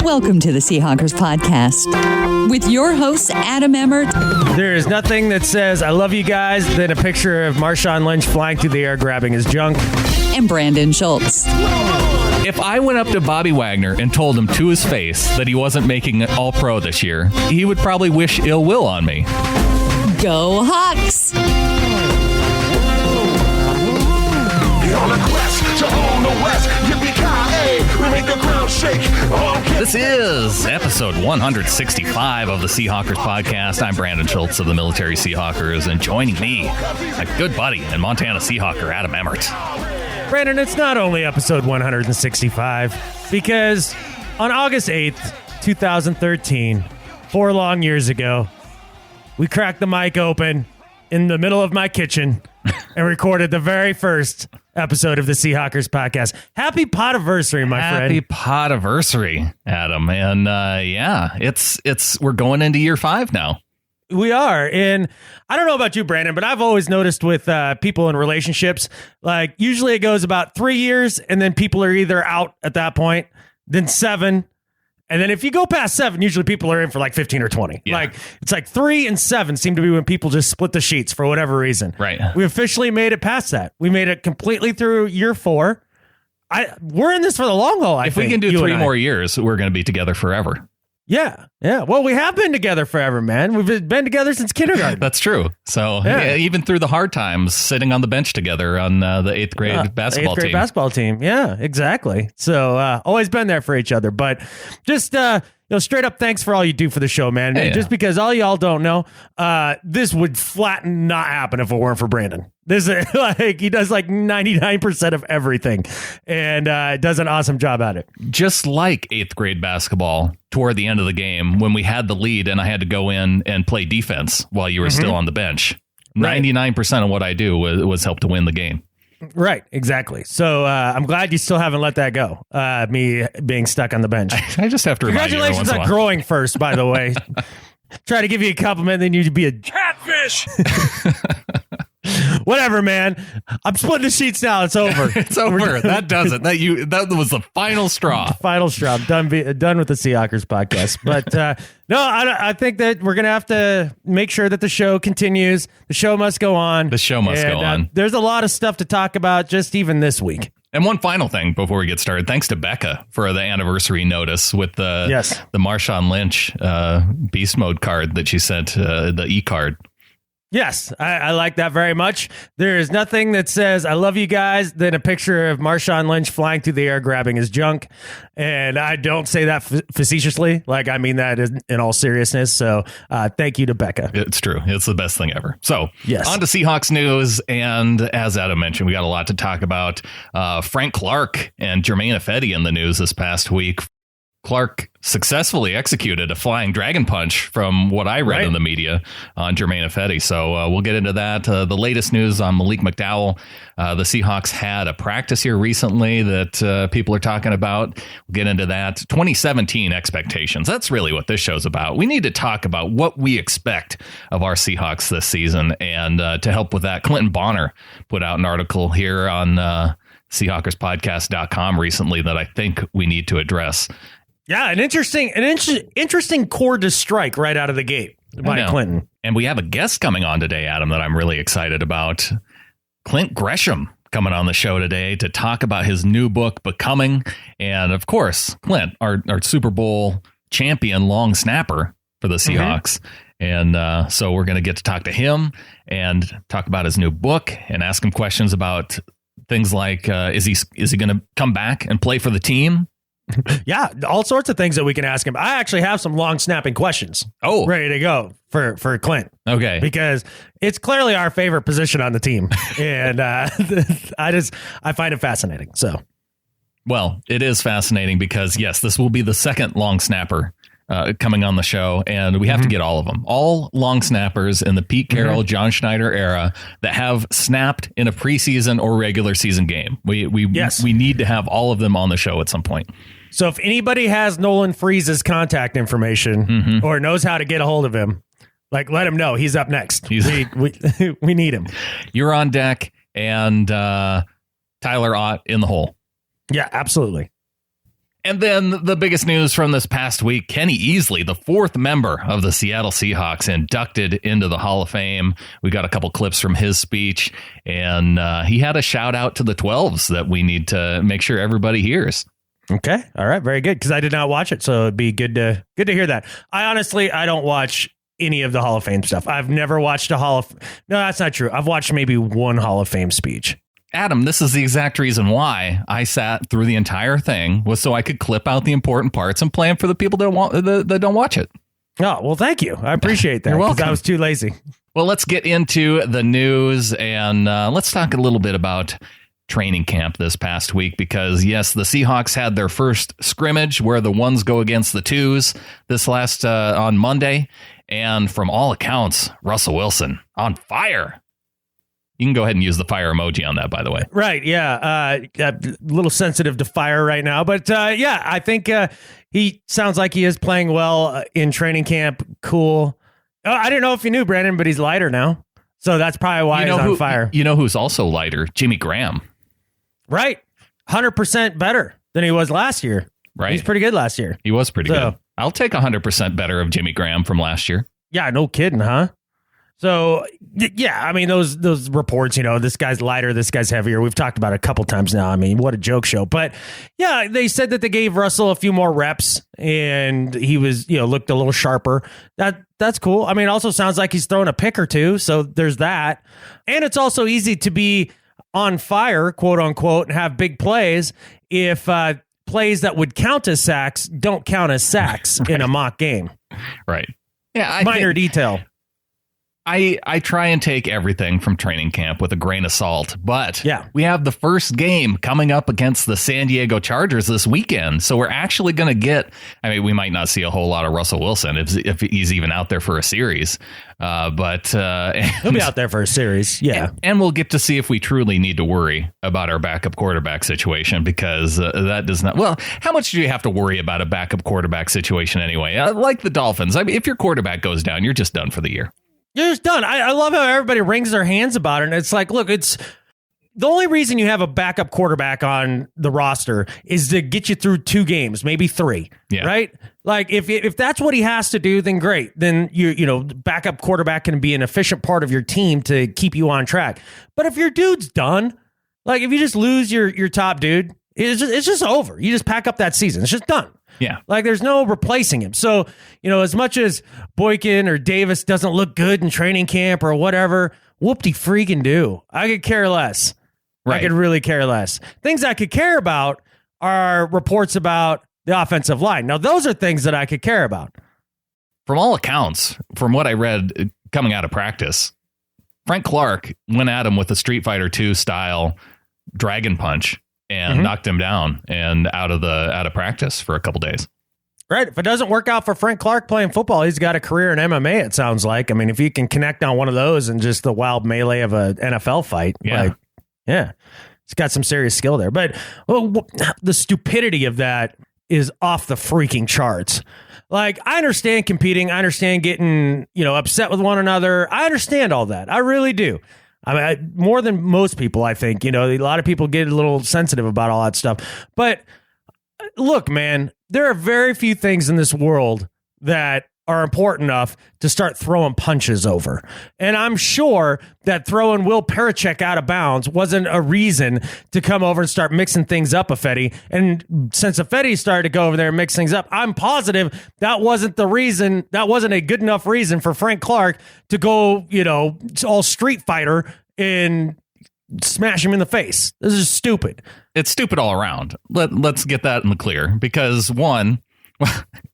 Welcome to the Seahawkers podcast with your hosts, Adam Emmert. There is nothing that says, I love you guys, than a picture of Marshawn Lynch flying through the air grabbing his junk. And Brandan Schultz. If I went up to Bobby Wagner and told him to his face that he wasn't making it All-Pro this year, he would probably wish ill will on me. Go Hawks! On a quest to own the West, yippee-ki-yay, we make the ground shake. This is episode 165 of the Seahawkers podcast. I'm Brandan Schultz of the Military Seahawkers, and joining me, my good buddy and Montana Seahawker, Adam Emmert. Brandan, it's not only episode 165, because on August 8th, 2013, 4 long years ago, we cracked the mic open in the middle of my kitchen and recorded the very first episode of the Seahawkers podcast. Happy potiversary, my friend. Happy potiversary, Adam. And we're going into year 5 now. We are. And I don't know about you, Brandan, but I've always noticed with people in relationships, like usually it goes about 3 years and then people are either out at that point, then 7. And then if you go past 7, usually people are in for like 15 or 20. Yeah. Like it's like 3 and 7 seem to be when people just split the sheets for whatever reason. Right. We officially made it past that. We made it completely through year 4. We're in this for the long haul. If we can do 3 more years, we're going to be together forever. Yeah. Well, we have been together forever, man. We've been together since kindergarten. That's true. So even through the hard times, sitting on the bench together on the 8th grade basketball team. 8th grade basketball team. Yeah, exactly. So always been there for each other. But just straight up thanks for all you do for the show, man. Hey, just because all y'all don't know, this would flat not happen if it weren't for Brandan. This is like he does like 99% of everything, and does an awesome job at it. Just like 8th grade basketball, toward the end of the game when we had the lead and I had to go in and play defense while you were still on the bench. Right. 99% of what I do was help to win the game. Right, exactly. So I'm glad you still haven't let that go. Me being stuck on the bench. I just have to remind you every once Congratulations in a on while. growing first, by the way. Try to give you a compliment, then you'd be a Catfish! whatever, man. I'm splitting the sheets now. It's over. It's over. That does it. That was the final straw. Final straw. I'm done with the Seahawkers podcast. But no, I think that we're going to have to make sure that the show continues. The show must go on. The show must go on. There's a lot of stuff to talk about just even this week. And one final thing before we get started. Thanks to Becca for the anniversary notice with the Marshawn Lynch Beast Mode card that she sent, the e-card. Yes, I like that very much. There is nothing that says, I love you guys, than a picture of Marshawn Lynch flying through the air grabbing his junk. And I don't say that facetiously. Like, I mean that in all seriousness. So thank you to Becca. It's true. It's the best thing ever. So yes. On to Seahawks news. And as Adam mentioned, we got a lot to talk about. Frank Clark and Germain Ifedi in the news this past week. Clark successfully executed a flying dragon punch from what I read in the media on Germain Ifedi. So we'll get into that. The latest news on Malik McDowell. The Seahawks had a practice here recently that people are talking about. We'll get into that. 2017 expectations. That's really what this show's about. We need to talk about what we expect of our Seahawks this season. And to help with that, Clinton Bonner put out an article here on SeahawkersPodcast.com recently that I think we need to address. Yeah, an interesting chord to strike right out of the gate by Clinton. And we have a guest coming on today, Adam, that I'm really excited about. Clint Gresham coming on the show today to talk about his new book, Becoming. And of course, Clint, our Super Bowl champion long snapper for the Seahawks. And so we're going to get to talk to him and talk about his new book and ask him questions about things like, is he going to come back and play for the team? Yeah, all sorts of things that we can ask him. I actually have some long snapping questions. Ready to go for Clint. Okay. Because it's clearly our favorite position on the team. And I find it fascinating. So, well, it is fascinating because, yes, this will be the second long snapper coming on the show, and we have to get all of them. All long snappers in the Pete Carroll, John Schneider era that have snapped in a preseason or regular season game. We need to have all of them on the show at some point. So if anybody has Nolan Freeze's contact information or knows how to get a hold of him, like, let him know. He's up next. We need him. You're on deck, and Tyler Ott in the hole. Yeah, absolutely. And then the biggest news from this past week, Kenny Easley, the fourth member of the Seattle Seahawks, inducted into the Hall of Fame. We got a couple clips from his speech, and he had a shout out to the 12s that we need to make sure everybody hears. Okay. All right. Very good. Because I did not watch it. So it'd be good to hear that. I don't watch any of the Hall of Fame stuff. I've never watched a No, that's not true. I've watched maybe one Hall of Fame speech. Adam, this is the exact reason why I sat through the entire thing, was so I could clip out the important parts and play them for the people that don't watch it. Oh, well, thank you. I appreciate that. You're welcome. I was too lazy. Well, let's get into the news, and let's talk a little bit about training camp this past week, because yes, the Seahawks had their first scrimmage where the ones go against the twos this last on Monday, and from all accounts, Russell Wilson on fire. You can go ahead and use the fire emoji on that, by the way. Right. Yeah. A little sensitive to fire right now. But yeah, I think he sounds like he is playing well in training camp. Cool. I didn't know if you knew, Brandon, but he's lighter now. So that's probably why he's on fire. You know who's also lighter? Jimmy Graham. Right. 100% better than he was last year. Right. He's pretty good last year. He was pretty good. I'll take 100% better of Jimmy Graham from last year. Yeah, no kidding, huh? So, yeah, I mean, those reports, this guy's lighter, this guy's heavier. We've talked about it a couple times now. I mean, what a joke show. But, yeah, they said that they gave Russell a few more reps, and he was, looked a little sharper. That's cool. I mean, it also sounds like he's throwing a pick or two, so there's that. And it's also easy to be on fire, quote unquote, and have big plays if plays that would count as sacks don't count as sacks in a mock game. Right. Yeah. Minor detail. I try and take everything from training camp with a grain of salt, but we have the first game coming up against the San Diego Chargers this weekend. So we're actually going to get, I mean, we might not see a whole lot of Russell Wilson if he's even out there for a series, but he'll be out there for a series. Yeah. And we'll get to see if we truly need to worry about our backup quarterback situation, because that does not, well, how much do you have to worry about a backup quarterback situation anyway? Like the Dolphins. I mean, if your quarterback goes down, you're just done for the year. You're just done. I love how everybody wrings their hands about it. And it's like, look, it's the only reason you have a backup quarterback on the roster is to get you through 2 games, maybe 3. Yeah. Right? Like if that's what he has to do, then great. Then backup quarterback can be an efficient part of your team to keep you on track. But if your dude's done, like if you just lose your top dude, it's just over. You just pack up that season. It's just done. Yeah. Like there's no replacing him. So, as much as Boykin or Davis doesn't look good in training camp or whatever, whoop-de-freaking do. I could care less. Right. I could really care less. Things I could care about are reports about the offensive line. Now, those are things that I could care about. From all accounts, from what I read coming out of practice, Frank Clark went at him with a Street Fighter II style dragon punch and knocked him down and out of practice for a couple days. Right. If it doesn't work out for Frank Clark playing football, he's got a career in MMA, it sounds like. I mean, if he can connect on one of those and just the wild melee of an NFL fight, he's got some serious skill there. But the stupidity of that is off the freaking charts. Like, I understand competing. I understand getting, upset with one another. I understand all that. I really do. I mean, more than most people, I think. A lot of people get a little sensitive about all that stuff. But look, man, there are very few things in this world that are important enough to start throwing punches over. And I'm sure that throwing Will Parachek out of bounds wasn't a reason to come over and start mixing things up, Affetti. And since Affetti started to go over there and mix things up, I'm positive that wasn't the reason. That wasn't a good enough reason for Frank Clark to go, all Street Fighter and smash him in the face. This is stupid. It's stupid all around. Let's get that in the clear, because one,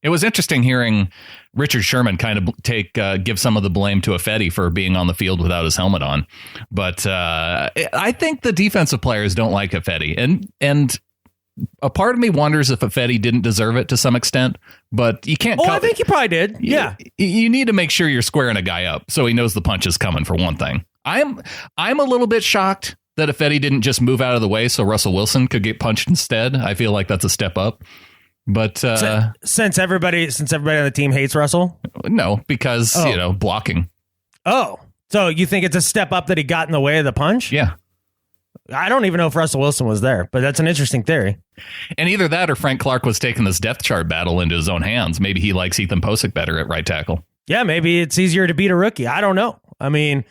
it was interesting hearing Richard Sherman kind of give some of the blame to Affetti for being on the field without his helmet on. But I think the defensive players don't like Affetti, and a part of me wonders if Affetti didn't deserve it to some extent. But you can't. I think he probably did. Yeah, you need to make sure you're squaring a guy up so he knows the punch is coming, for one thing. I'm a little bit shocked that Affetti didn't just move out of the way so Russell Wilson could get punched instead. I feel like that's a step up. But since everybody on the team hates Russell? No, because blocking. Oh, so you think it's a step up that he got in the way of the punch? Yeah. I don't even know if Russell Wilson was there, but that's an interesting theory. And either that or Frank Clark was taking this depth chart battle into his own hands. Maybe he likes Ethan Posick better at right tackle. Yeah, maybe it's easier to beat a rookie. I don't know. I mean,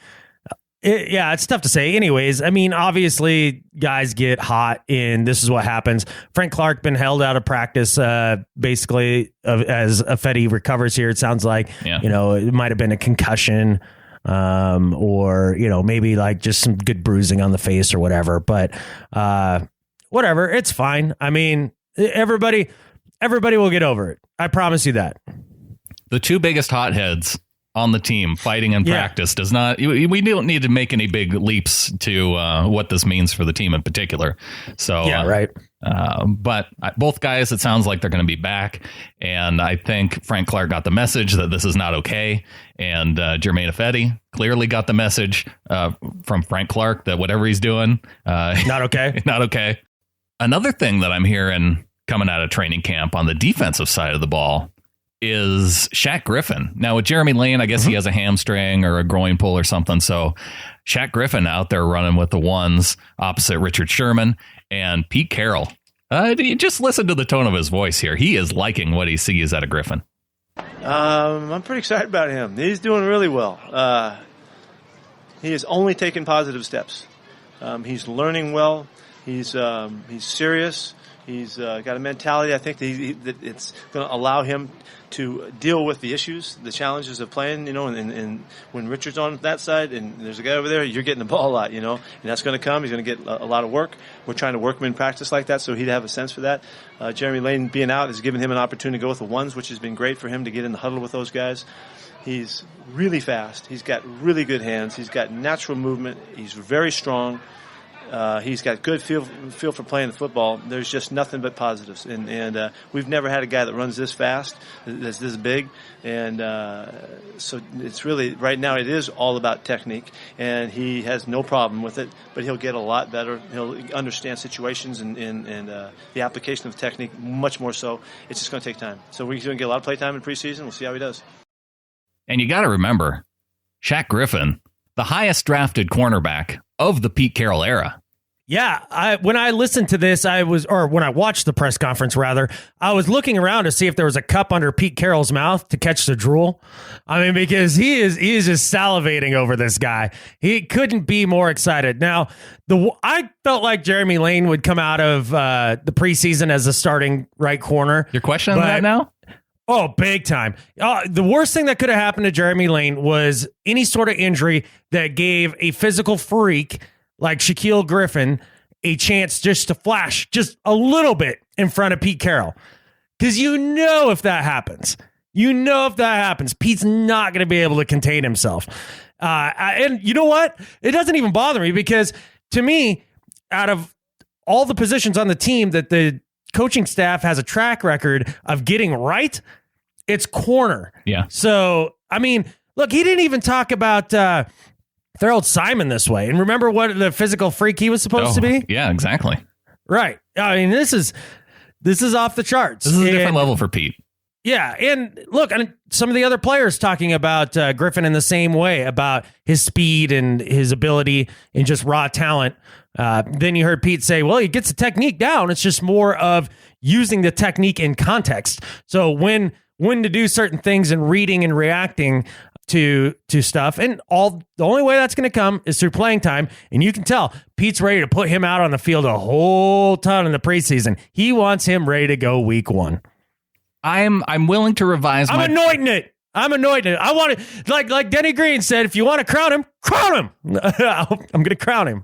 it's tough to say. Anyways, I mean, obviously, guys get hot, and this is what happens. Frank Clark been held out of practice, basically, as Ifedi recovers here. It sounds like, it might have been a concussion, or maybe like just some good bruising on the face or whatever. But whatever, it's fine. I mean, everybody will get over it. I promise you that. The two biggest hotheads on the team fighting in practice does not. We don't need to make any big leaps to what this means for the team in particular. So right. But both guys, it sounds like they're going to be back, and I think Frank Clark got the message that this is not okay, and Jermaine Ifedi clearly got the message from Frank Clark that whatever he's doing, not okay, not okay. Another thing that I'm hearing coming out of training camp on the defensive side of the ball is Shaq Griffin. Now with Jeremy Lane, I guess he has a hamstring or a groin pull or something. So Shaq Griffin out there running with the ones opposite Richard Sherman and Pete Carroll. Just listen to the tone of his voice here. He is liking what he sees out of Griffin. I'm pretty excited about him. He's doing really well. He has only taken positive steps. He's learning well. He's serious. He's got a mentality. I think that it's going to allow him to deal with the issues, the challenges of playing, and when Richard's on that side and there's a guy over there, you're getting the ball a lot, and that's going to come. He's going to get a lot of work. We're trying to work him in practice like that, so he'd have a sense for that. Jeremy Lane being out has given him an opportunity to go with the ones, which has been great for him to get in the huddle with those guys. He's really fast. He's got really good hands. He's got natural movement. He's very strong. He's got good feel for playing the football. There's just nothing but positives, and we've never had a guy that runs this fast, that's this big, and so it's really right now it is all about technique, and he has no problem with it. But he'll get a lot better. He'll understand situations and the application of technique much more so. It's just going to take time. So we're going to get a lot of play time in preseason. We'll see how he does. And you got to remember, Shaq Griffin, the highest drafted cornerback of the Pete Carroll era. Yeah, when I listened to this, when I watched the press conference, rather, I was looking around to see if there was a cup under Pete Carroll's mouth to catch the drool. I mean, because he is just salivating over this guy. He couldn't be more excited. Now, I felt like Jeremy Lane would come out of the preseason as a starting right corner. You're questioning that now? Oh, big time. The worst thing that could have happened to Jeremy Lane was any sort of injury that gave a physical freak like Shaquille Griffin a chance just to flash just a little bit in front of Pete Carroll. Because if that happens, Pete's not going to be able to contain himself. And you know what? It doesn't even bother me because to me, out of all the positions on the team that the coaching staff has a track record of getting right, it's corner. So, I mean, look, he didn't even talk about Harold Simon this way. And remember what the physical freak he was supposed to be? Yeah, exactly. Right. I mean, this is off the charts. This is a different level for Pete. Yeah. And look, some of the other players talking about Griffin in the same way, about his speed and his ability and just raw talent. Then you heard Pete say, well, he gets the technique down. It's just more of using the technique in context. So when to do certain things and reading and reacting to stuff, and the only way that's going to come is through playing time. And you can tell Pete's ready to put him out on the field a whole ton in the preseason. He wants him ready to go week 1. I'm willing to revise. I'm anointing it. I want it like Denny Green said. If you want to crown him, crown him. I'm going to crown him.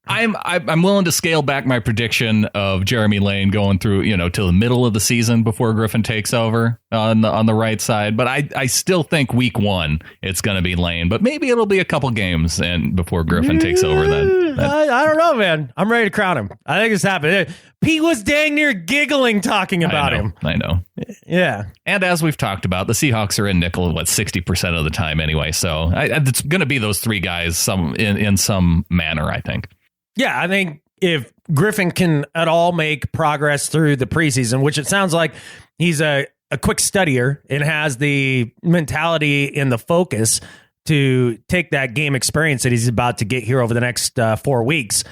I'm willing to scale back my prediction of Jeremy Lane going through, till the middle of the season before Griffin takes over on the right side. But I still think week 1 it's going to be Lane, but maybe it'll be a couple games and before Griffin takes over. I don't know, man. I'm ready to crown him. I think it's happening. Pete was dang near giggling talking about him. I know. Yeah. And as we've talked about, the Seahawks are in nickel 60% of the time anyway. So it's going to be those three guys in some manner, I think. Yeah, I think if Griffin can at all make progress through the preseason, which it sounds like he's a quick studier and has the mentality and the focus to take that game experience that he's about to get here over the next 4 weeks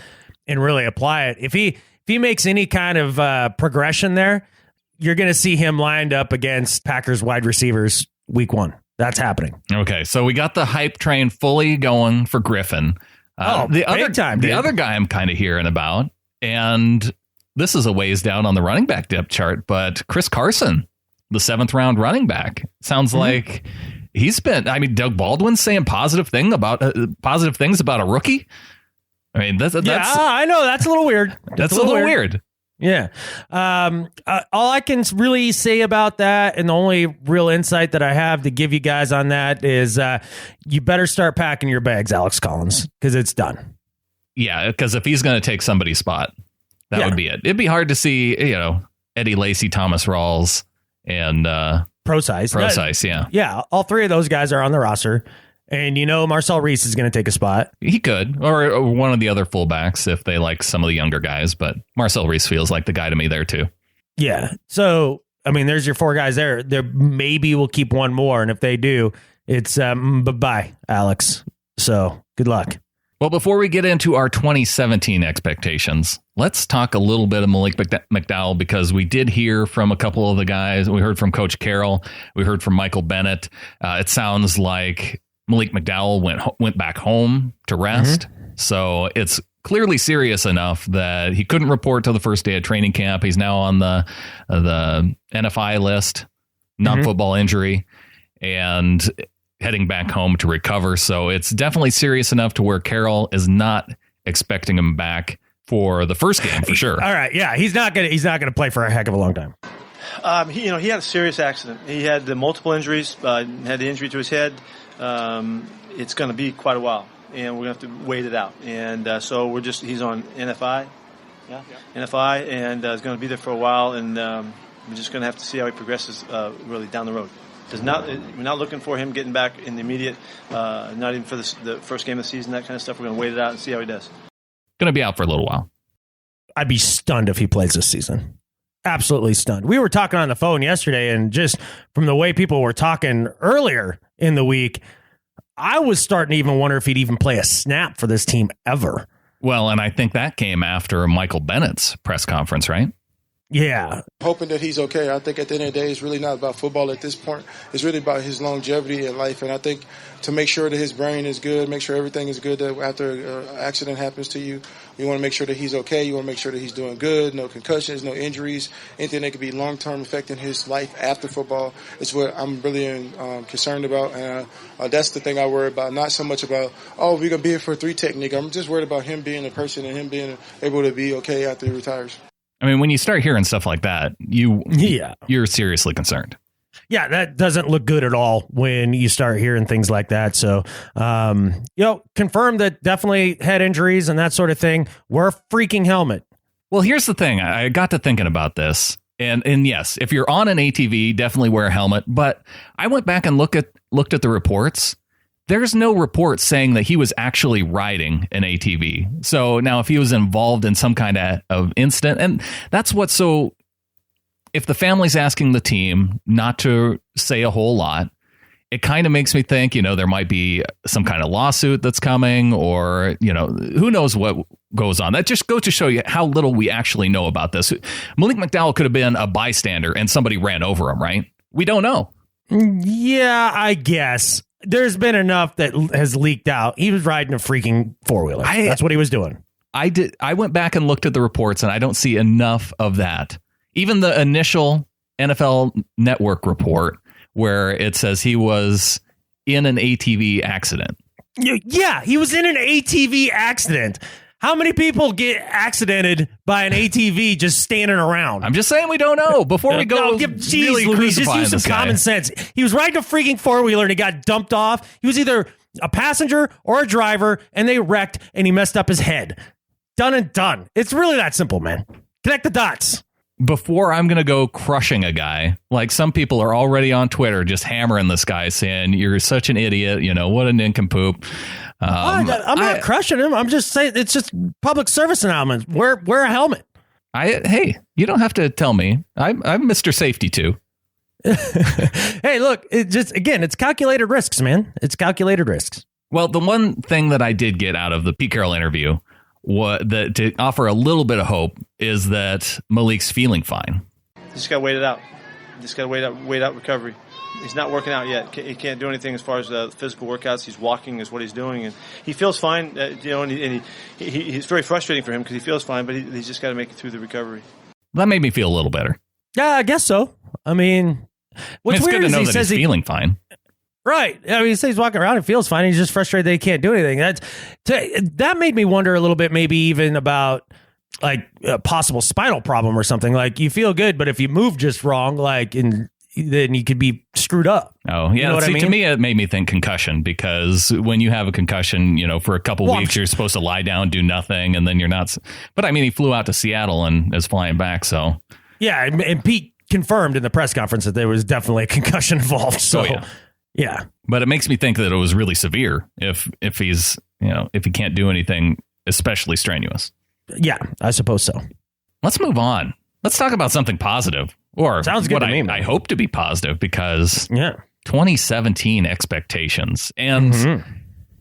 and really apply it. If he makes any kind of progression there, you're going to see him lined up against Packers wide receivers week 1. That's happening. Okay, so we got the hype train fully going for Griffin. The other guy I'm kind of hearing about, and this is a ways down on the running back depth chart, but Chris Carson, the 7th round running back, sounds like he's been. I mean, Doug Baldwin's saying positive things about a rookie. I mean, that's I know that's a little weird. That's a little weird. Yeah. All I can really say about that, and the only real insight that I have to give you guys on that is you better start packing your bags, Alex Collins, because it's done. Yeah, because if he's going to take somebody's spot, that would be it. It'd be hard to see, Eddie Lacy, Thomas Rawls, and Procise. Yeah. Yeah, all 3 of those guys are on the roster. And Marcel Reese is going to take a spot. He could, or one of the other fullbacks if they like some of the younger guys. But Marcel Reese feels like the guy to me there too. Yeah. So there's your 4 guys there. There maybe we'll keep one more, and if they do, it's bye, Alex. So good luck. Well, before we get into our 2017 expectations, let's talk a little bit of Malik McDowell, because we did hear from a couple of the guys. We heard from Coach Carroll. We heard from Michael Bennett. It sounds like Malik McDowell went back home to rest. So it's clearly serious enough that he couldn't report to the first day of training camp. He's now on the NFI list, non-football injury, and heading back home to recover. So it's definitely serious enough to where Carroll is not expecting him back for the first game for sure. All right. Yeah. He's not gonna play for a heck of a long time. He had a serious accident. He had the multiple injuries, had the injury to his head. It's going to be quite a while, and we're going to have to wait it out. And so he's on NFI, NFI, and he's going to be there for a while, and we're just going to have to see how he progresses really down the road. We're not looking for him getting back in the immediate, not even for the first game of the season, that kind of stuff. We're going to wait it out and see how he does. Going to be out for a little while. I'd be stunned if he plays this season. Absolutely stunned. We were talking on the phone yesterday, and just from the way people were talking earlier in the week, I was starting to even wonder if he'd even play a snap for this team ever. Well, and I think that came after Michael Bennett's press conference, right? Yeah. Hoping that he's okay. I think at the end of the day, it's really not about football at this point. It's really about his longevity in life. And I think to make sure that his brain is good, make sure everything is good, that after an accident happens to you, you want to make sure that he's okay. You want to make sure that he's doing good, no concussions, no injuries, anything that could be long-term affecting his life after football is what I'm really concerned about. And that's the thing I worry about, not so much about, we're going to be here for a 3 technique. I'm just worried about him being a person and him being able to be okay after he retires. I mean, when you start hearing stuff like that, you're seriously concerned. Yeah, that doesn't look good at all when you start hearing things like that. So, confirm that definitely head injuries and that sort of thing. Wear a freaking helmet. Well, here's the thing. I got to thinking about this. And yes, if you're on an ATV, definitely wear a helmet. But I went back and looked at the reports. There's no report saying that he was actually riding an ATV. So now if he was involved in some kind of incident, and that's what's so, if the family's asking the team not to say a whole lot, it kind of makes me think, there might be some kind of lawsuit that's coming, or, who knows what goes on. That just goes to show you how little we actually know about this. Malik McDowell could have been a bystander and somebody ran over him, right? We don't know. Yeah, I guess. There's been enough that has leaked out. He was riding a freaking 4-wheeler. That's what he was doing. I went back and looked at the reports, and I don't see enough of that. Even the initial NFL Network report where it says he was in an ATV accident. Yeah, he was in an ATV accident. How many people get accidented by an ATV just standing around? I'm just saying we don't know. Before we go, just use some common sense. He was riding a freaking 4-wheeler and he got dumped off. He was either a passenger or a driver, and they wrecked, and he messed up his head. Done and done. It's really that simple, man. Connect the dots. Before I'm going to go crushing a guy, like some people are already on Twitter just hammering this guy saying, you're such an idiot, what a nincompoop. I'm not crushing him. I'm just saying it's just public service announcement. Wear a helmet. Hey, you don't have to tell me. I'm Mr. Safety too. Hey, look, it's calculated risks, man. It's calculated risks. Well, the one thing that I did get out of the Pete Carroll interview to offer a little bit of hope is that Malik's feeling fine. Just got to wait it out. Just got to wait out recovery. He's not working out yet. He can't do anything as far as physical workouts. He's walking is what he's doing, and he feels fine. And he's very frustrating for him because he feels fine, but he's just got to make it through the recovery. That made me feel a little better. Yeah, I guess so. I mean, what's it's weird good to is know he that says he's feeling fine. Right. I mean, he says he's walking around and feels fine. He's just frustrated that he can't do anything. That made me wonder a little bit, maybe even about like a possible spinal problem or something. Like you feel good, but if you move just wrong, then you could be screwed up. Oh, yeah. You know what I mean? To me, it made me think concussion because when you have a concussion, for a couple weeks, you're supposed to lie down, do nothing, and then you're not. But I mean, he flew out to Seattle and is flying back. So, yeah. And Pete confirmed in the press conference that there was definitely a concussion involved. So, yeah. But it makes me think that it was really severe if he's, if he can't do anything, especially strenuous. Yeah, I suppose so. Let's move on. Let's talk about something positive. Or sounds good what to me, I hope to be positive because 2017 expectations. And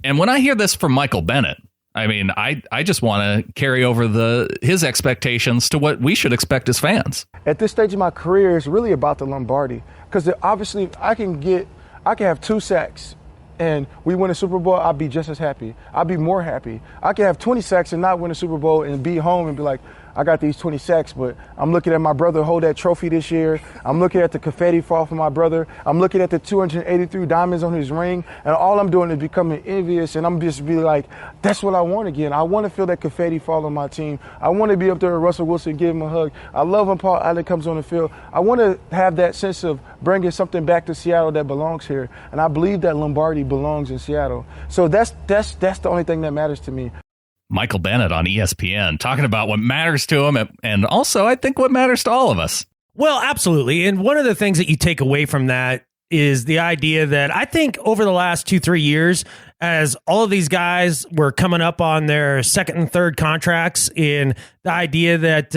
when I hear this from Michael Bennett, I mean, I just want to carry over his expectations to what we should expect as fans. At this stage of my career, it's really about the Lombardi because obviously I can have 2 sacks and we win a Super Bowl, I'll be just as happy. I'll be more happy. I can have 20 sacks and not win a Super Bowl and be home and be like, I got these 20 sacks, but I'm looking at my brother hold that trophy this year. I'm looking at the confetti fall from my brother. I'm looking at the 283 diamonds on his ring, and all I'm doing is becoming envious, and I'm just be like, that's what I want again. I want to feel that confetti fall on my team. I want to be up there with Russell Wilson, give him a hug. I love when Paul Allen comes on the field. I want to have that sense of bringing something back to Seattle that belongs here, and I believe that Lombardi belongs in Seattle. So that's the only thing that matters to me. Michael Bennett on ESPN talking about what matters to him and also I think what matters to all of us. Well, absolutely. And one of the things that you take away from that is the idea that I think over the last 2-3 years, as all of these guys were coming up on their second and third contracts, in the idea that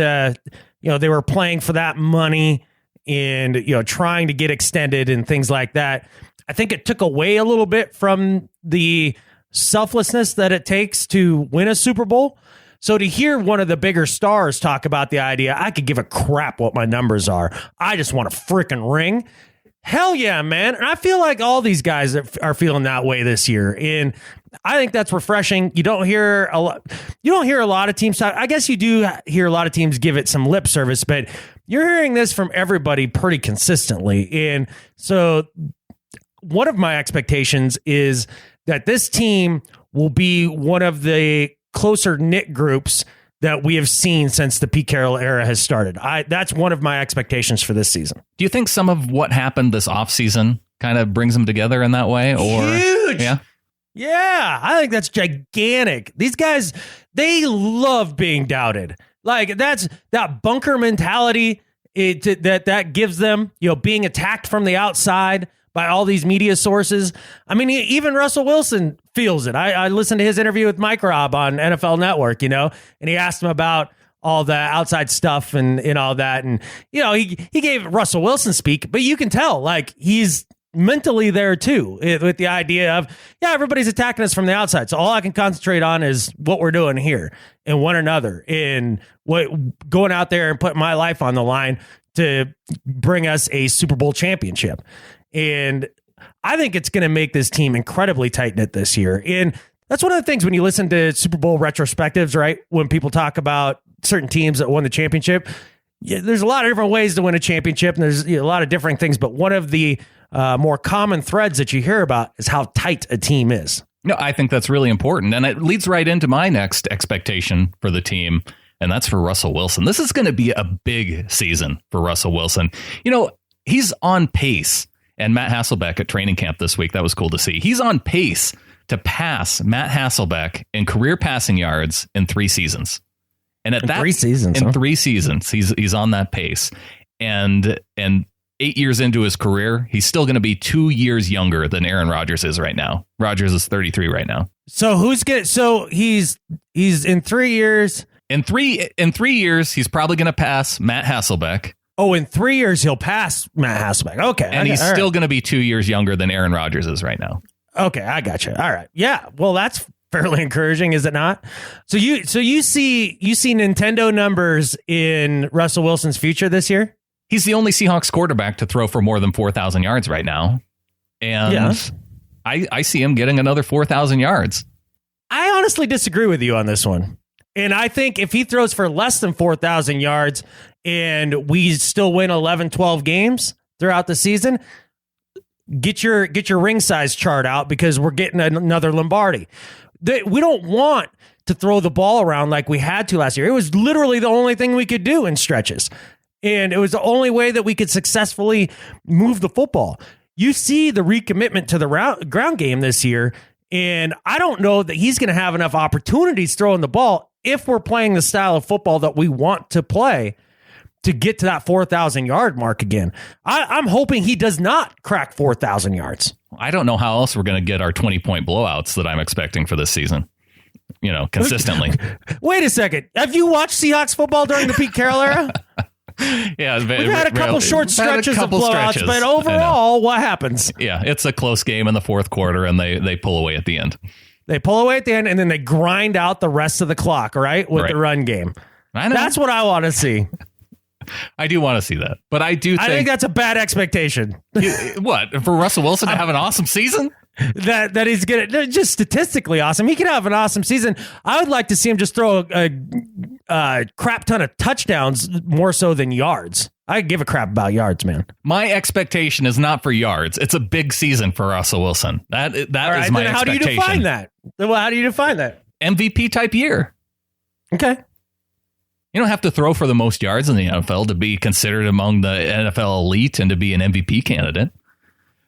they were playing for that money and trying to get extended and things like that, I think it took away a little bit from the selflessness that it takes to win a Super Bowl. So to hear one of the bigger stars talk about the idea, I could give a crap what my numbers are. I just want a freaking ring. Hell yeah, man. And I feel like all these guys are feeling that way this year. And I think that's refreshing. You don't hear a lot of teams talk. I guess you do hear a lot of teams give it some lip service, but you're hearing this from everybody pretty consistently. And so one of my expectations is that this team will be one of the closer knit groups that we have seen since the Pete Carroll era has started. That's one of my expectations for this season. Do you think some of what happened this offseason kind of brings them together in that way? Or huge. Yeah, I think that's gigantic. These guys, they love being doubted. Like that's that bunker mentality that gives them, being attacked from the outside by all these media sources. I mean, even Russell Wilson feels it. I listened to his interview with Mike Robb on NFL Network, and he asked him about all the outside stuff and all that. And, he gave Russell Wilson speak, but you can tell, like, he's mentally there too, with the idea of, everybody's attacking us from the outside. So all I can concentrate on is what we're doing here and one another, and going out there and putting my life on the line to bring us a Super Bowl championship. And I think it's going to make this team incredibly tight-knit this year. And that's one of the things when you listen to Super Bowl retrospectives, right? When people talk about certain teams that won the championship, there's a lot of different ways to win a championship, and there's a lot of different things. But one of the more common threads that you hear about is how tight a team is. No, I think that's really important. And it leads right into my next expectation for the team, and that's for Russell Wilson. This is going to be a big season for Russell Wilson. He's on pace. And Matt Hasselbeck at training camp this week, that was cool to see. He's on pace to pass Matt Hasselbeck in career passing yards in 3 seasons. And at 3 seasons, in 3 seasons, he's on that pace. And 8 years into his career, he's still going to be 2 years younger than Aaron Rodgers is right now. Rodgers is 33 right now. So he's in 3 years. In 3 years, he's probably going to pass Matt Hasselbeck. Oh, in 3 years, he'll pass Matt Hasselbeck. Okay. And he's still going to be 2 years younger than Aaron Rodgers is right now. Okay, I got you. All right. Yeah, well, that's fairly encouraging, is it not? So you see Nintendo numbers in Russell Wilson's future this year? He's the only Seahawks quarterback to throw for more than 4,000 yards right now. And I see him getting another 4,000 yards. I honestly disagree with you on this one. And I think if he throws for less than 4,000 yards and we still win 11, 12 games throughout the season, get your ring size chart out, because we're getting another Lombardi. We don't want to throw the ball around like we had to last year. It was literally the only thing we could do in stretches. And it was the only way that we could successfully move the football. You see the recommitment to the ground game this year, and I don't know that he's going to have enough opportunities throwing the ball if we're playing the style of football that we want to play to get to that 4,000 yard mark again. I'm hoping he does not crack 4,000 yards. I don't know how else we're going to get our 20-point blowouts that I'm expecting for this season, consistently. Wait a second. Have you watched Seahawks football during the Pete Carroll era? Yeah, we've had a couple short stretches of blowouts, but overall, what happens? Yeah, it's a close game in the fourth quarter, and they pull away at the end. They pull away at the end, and then they grind out the rest of the clock, right, with the run game. I know. That's what I want to see. I do want to see that, but I think that's a bad expectation. What, for Russell Wilson to have an awesome season? That he's gonna, just statistically awesome. He can have an awesome season. I would like to see him just throw a crap ton of touchdowns more so than yards. I give a crap about yards, man. My expectation is not for yards. It's a big season for Russell Wilson. That is my expectation. How do you define that? Well, how do you define that? MVP type year. Okay. You don't have to throw for the most yards in the NFL to be considered among the NFL elite and to be an MVP candidate.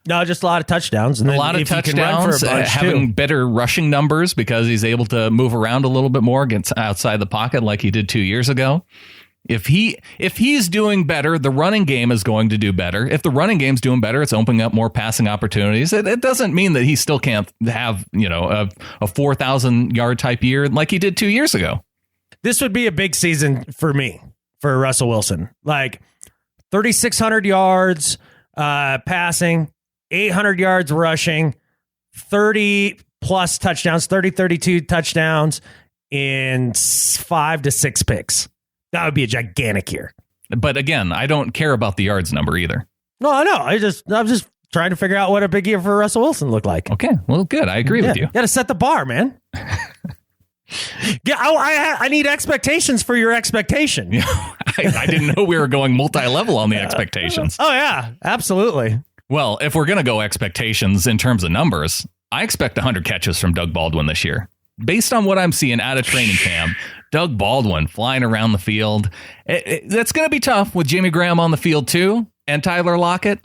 No, just a lot of touchdowns. And a lot of touchdowns, having better rushing numbers because he's able to move around a little bit more, gets outside the pocket like he did 2 years ago. If he's doing better, the running game is going to do better. If the running game's doing better, it's opening up more passing opportunities. It doesn't mean that he still can't have, a 4,000 yard type year like he did 2 years ago. This would be a big season for me, for Russell Wilson. Like 3,600 yards passing, 800 yards rushing, 30 plus touchdowns, 32 touchdowns, and 5 to 6 picks. That would be a gigantic year. But again, I don't care about the yards number either. No, I know. I'm just trying to figure out what a big year for Russell Wilson looked like. Okay, well, good. I agree with you. Got to set the bar, man. Yeah, I need expectations for your expectation. I didn't know we were going multi-level on the expectations. Oh, yeah, absolutely. Well, if we're going to go expectations in terms of numbers, I expect 100 catches from Doug Baldwin this year. Based on what I'm seeing out of training camp, Doug Baldwin flying around the field. That's going to be tough with Jimmy Graham on the field, too, and Tyler Lockett.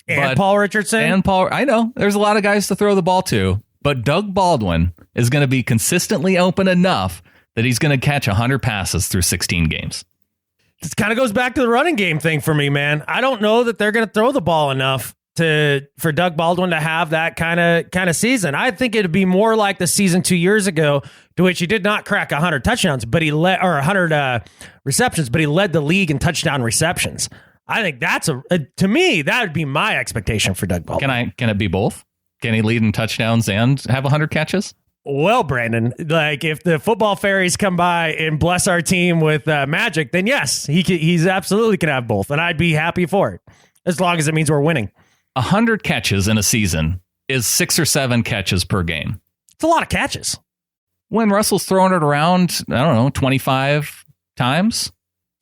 And Paul Richardson. I know. There's a lot of guys to throw the ball to. But Doug Baldwin is going to be consistently open enough that he's going to catch 100 passes through 16 games. This kind of goes back to the running game thing for me, man. I don't know that they're going to throw the ball enough for Doug Baldwin to have that kind of season. I think it'd be more like the season 2 years ago, to which he did not crack 100 touchdowns, but he led, or 100 receptions, but he led the league in touchdown receptions. I think that's to me, that would be my expectation for Doug Baldwin. Can it be both? Can he lead in touchdowns and have 100 catches? Well, Brandon, like if the football fairies come by and bless our team with magic, then yes, he's absolutely can have both, and I'd be happy for it as long as it means we're winning. 100 catches in a season is 6 or 7 catches per game. It's a lot of catches. When Russell's throwing it around, I don't know, 25 times?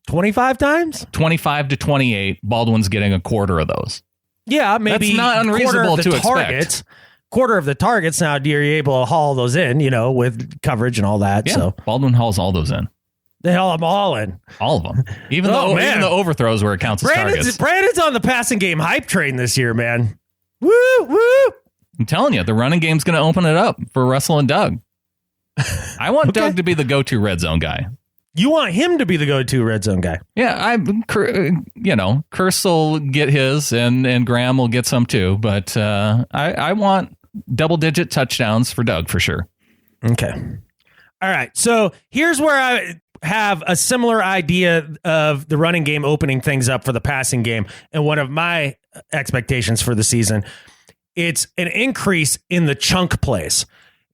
25 times? 25 to 28. Baldwin's getting a quarter of those. Yeah, maybe that's not unreasonable to expect. Quarter of the targets. Now, you're able to haul those in, with coverage and all that. Yeah, so Baldwin hauls all those in. They haul them all in. All of them. Even the overthrows where it counts as targets. Brandon's on the passing game hype train this year, man. Woo, woo. I'm telling you, the running game's going to open it up for Russell and Doug. I want Doug to be the go-to red zone guy. You want him to be the go-to red zone guy? Yeah, Curse will get his, and Graham will get some too. But I want double-digit touchdowns for Doug for sure. Okay. All right. So here's where I have a similar idea of the running game opening things up for the passing game, and one of my expectations for the season, it's an increase in the chunk plays.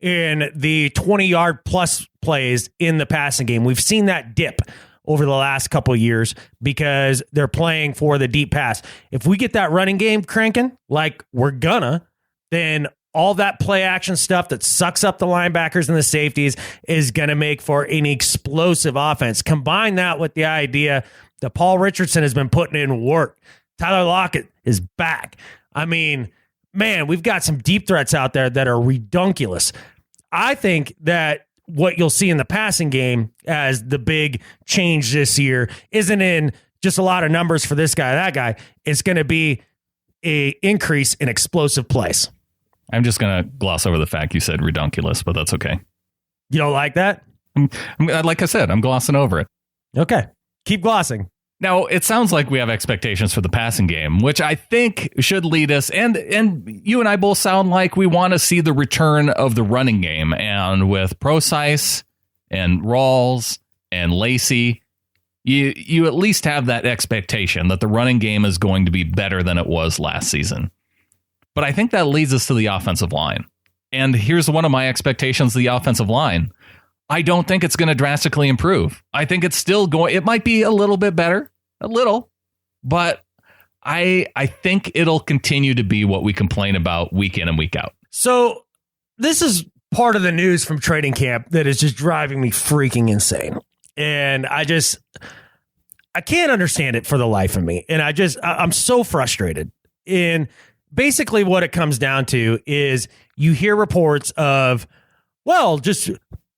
in the 20-yard plus plays in the passing game. We've seen that dip over the last couple of years because they're playing for the deep pass. If we get that running game cranking, like we're gonna, then all that play action stuff that sucks up the linebackers and the safeties is going to make for an explosive offense. Combine that with the idea that Paul Richardson has been putting in work. Tyler Lockett is back. I mean, man, we've got some deep threats out there that are redunculous. I think that what you'll see in the passing game as the big change this year isn't in just a lot of numbers for this guy, that guy. It's going to be a increase in explosive plays. I'm just going to gloss over the fact you said redunculous, but that's okay. You don't like that? Like I said, I'm glossing over it. Okay. Keep glossing. Now, it sounds like we have expectations for the passing game, which I think should lead us, and you and I both sound like we want to see the return of the running game. And with Procise and Rawls and Lacey, you at least have that expectation that the running game is going to be better than it was last season. But I think that leads us to the offensive line. And here's one of my expectations of the offensive line. I don't think it's going to drastically improve. I think it's still going, it might be a little bit better, a little, but I think it'll continue to be what we complain about week in and week out. So this is part of the news from training camp that is just driving me freaking insane. And I can't understand it for the life of me. And I'm so frustrated. And basically what it comes down to is you hear reports of, well, just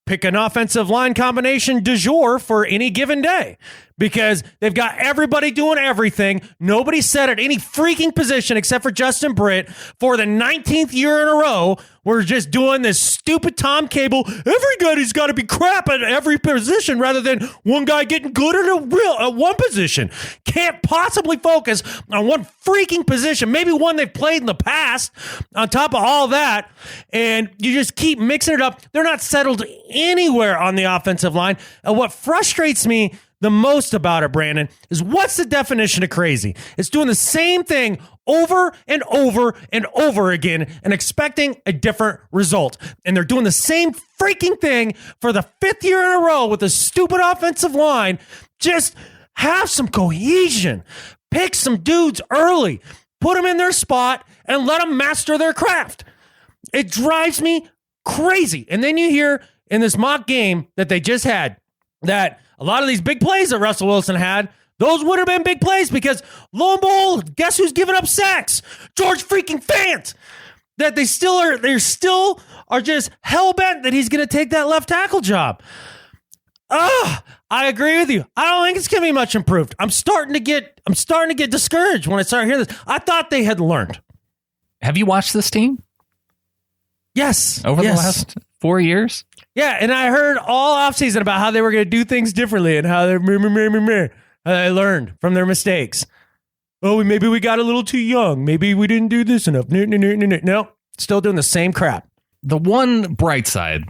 pick an offensive line combination du jour for any given day because they've got everybody doing everything. Nobody set at any freaking position except for Justin Britt for the 19th year in a row. We're just doing this stupid Tom Cable. Everybody's got to be crap at every position rather than one guy getting good at one position. Can't possibly focus on one freaking position, maybe one they've played in the past on top of all that. And you just keep mixing it up. They're not settled anywhere on the offensive line. And what frustrates me the most about it, Brandon, is what's the definition of crazy? It's doing the same thing over and over and over again and expecting a different result. And they're doing the same freaking thing for the 5th year in a row with a stupid offensive line. Just have some cohesion. Pick some dudes early. Put them in their spot and let them master their craft. It drives me crazy. And then you hear in this mock game that they just had that a lot of these big plays that Russell Wilson had, those would have been big plays because lo and behold, guess who's giving up sacks? George freaking Fant. That they still are just hell-bent that he's going to take that left tackle job. I agree with you. I don't think it's going to be much improved. I'm starting to get discouraged when I start hearing this. I thought they had learned. Have you watched this team? Yes. Over the last 4 years? Yeah, and I heard all offseason about how they were going to do things differently and how they learned from their mistakes. Oh, maybe we got a little too young. Maybe we didn't do this enough. No, still doing the same crap. The one bright side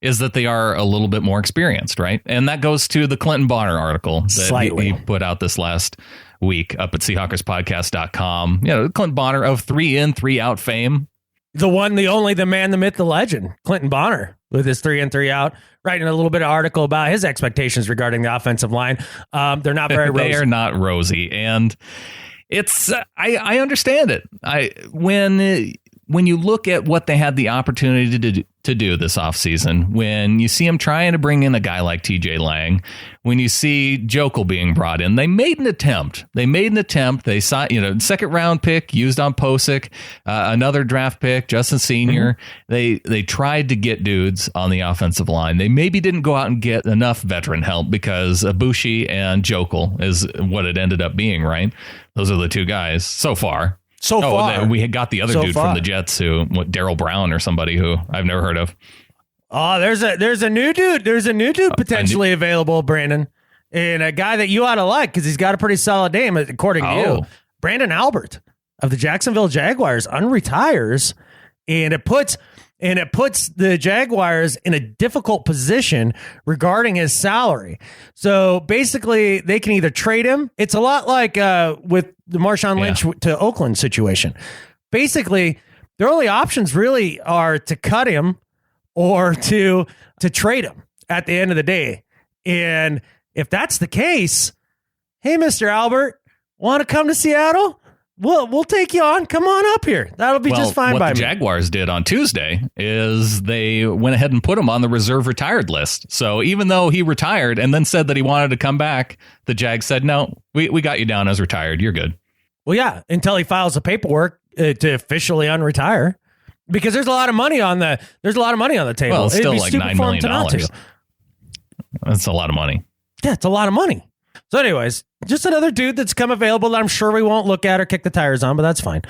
is that they are a little bit more experienced, right? And that goes to the Clinton Bonner article that he put out this last week up at SeahawkersPodcast.com. You know, Clinton Bonner of 3 in, 3 out fame. The one, the only, the man, the myth, the legend, Clinton Bonner, with his 3 in, 3 out, writing a little bit of article about his expectations regarding the offensive line. They're not very rosy. They are not rosy. And it's, I understand it. When you look at what they had the opportunity to do this offseason, when you see them trying to bring in a guy like TJ Lang, when you see Jokel being brought in, they made an attempt. They saw, second round pick used on Posick, another draft pick, Justin Sr. Mm-hmm. They tried to get dudes on the offensive line. They maybe didn't go out and get enough veteran help because Ibushi and Jokel is what it ended up being, right? Those are the two guys so far. We had got the other dude from the Jets Darryl Brown or somebody who I've never heard of. Oh, there's a new dude. There's a new dude potentially available, Brandon, and a guy that you ought to like because he's got a pretty solid name according to you. Brandan Albert of the Jacksonville Jaguars unretires, and it puts the Jaguars in a difficult position regarding his salary. So basically, they can either trade him. It's a lot like with the Marshawn Lynch to Oakland situation. Basically, their only options really are to cut him or to trade him at the end of the day. And if that's the case, hey, Mr. Albert, want to come to Seattle? We'll take you on. Come on up here. That'll be just fine by me. What the Jaguars did on Tuesday is they went ahead and put him on the reserve retired list. So even though he retired and then said that he wanted to come back, the Jags said, no, we got you down as retired. You're good. Well, yeah, until he files the paperwork to officially unretire, because there's a lot of money on the table. Well, it's still like $9 million. That's a lot of money. Yeah, it's a lot of money. So anyways, just another dude that's come available that I'm sure we won't look at or kick the tires on, but that's fine.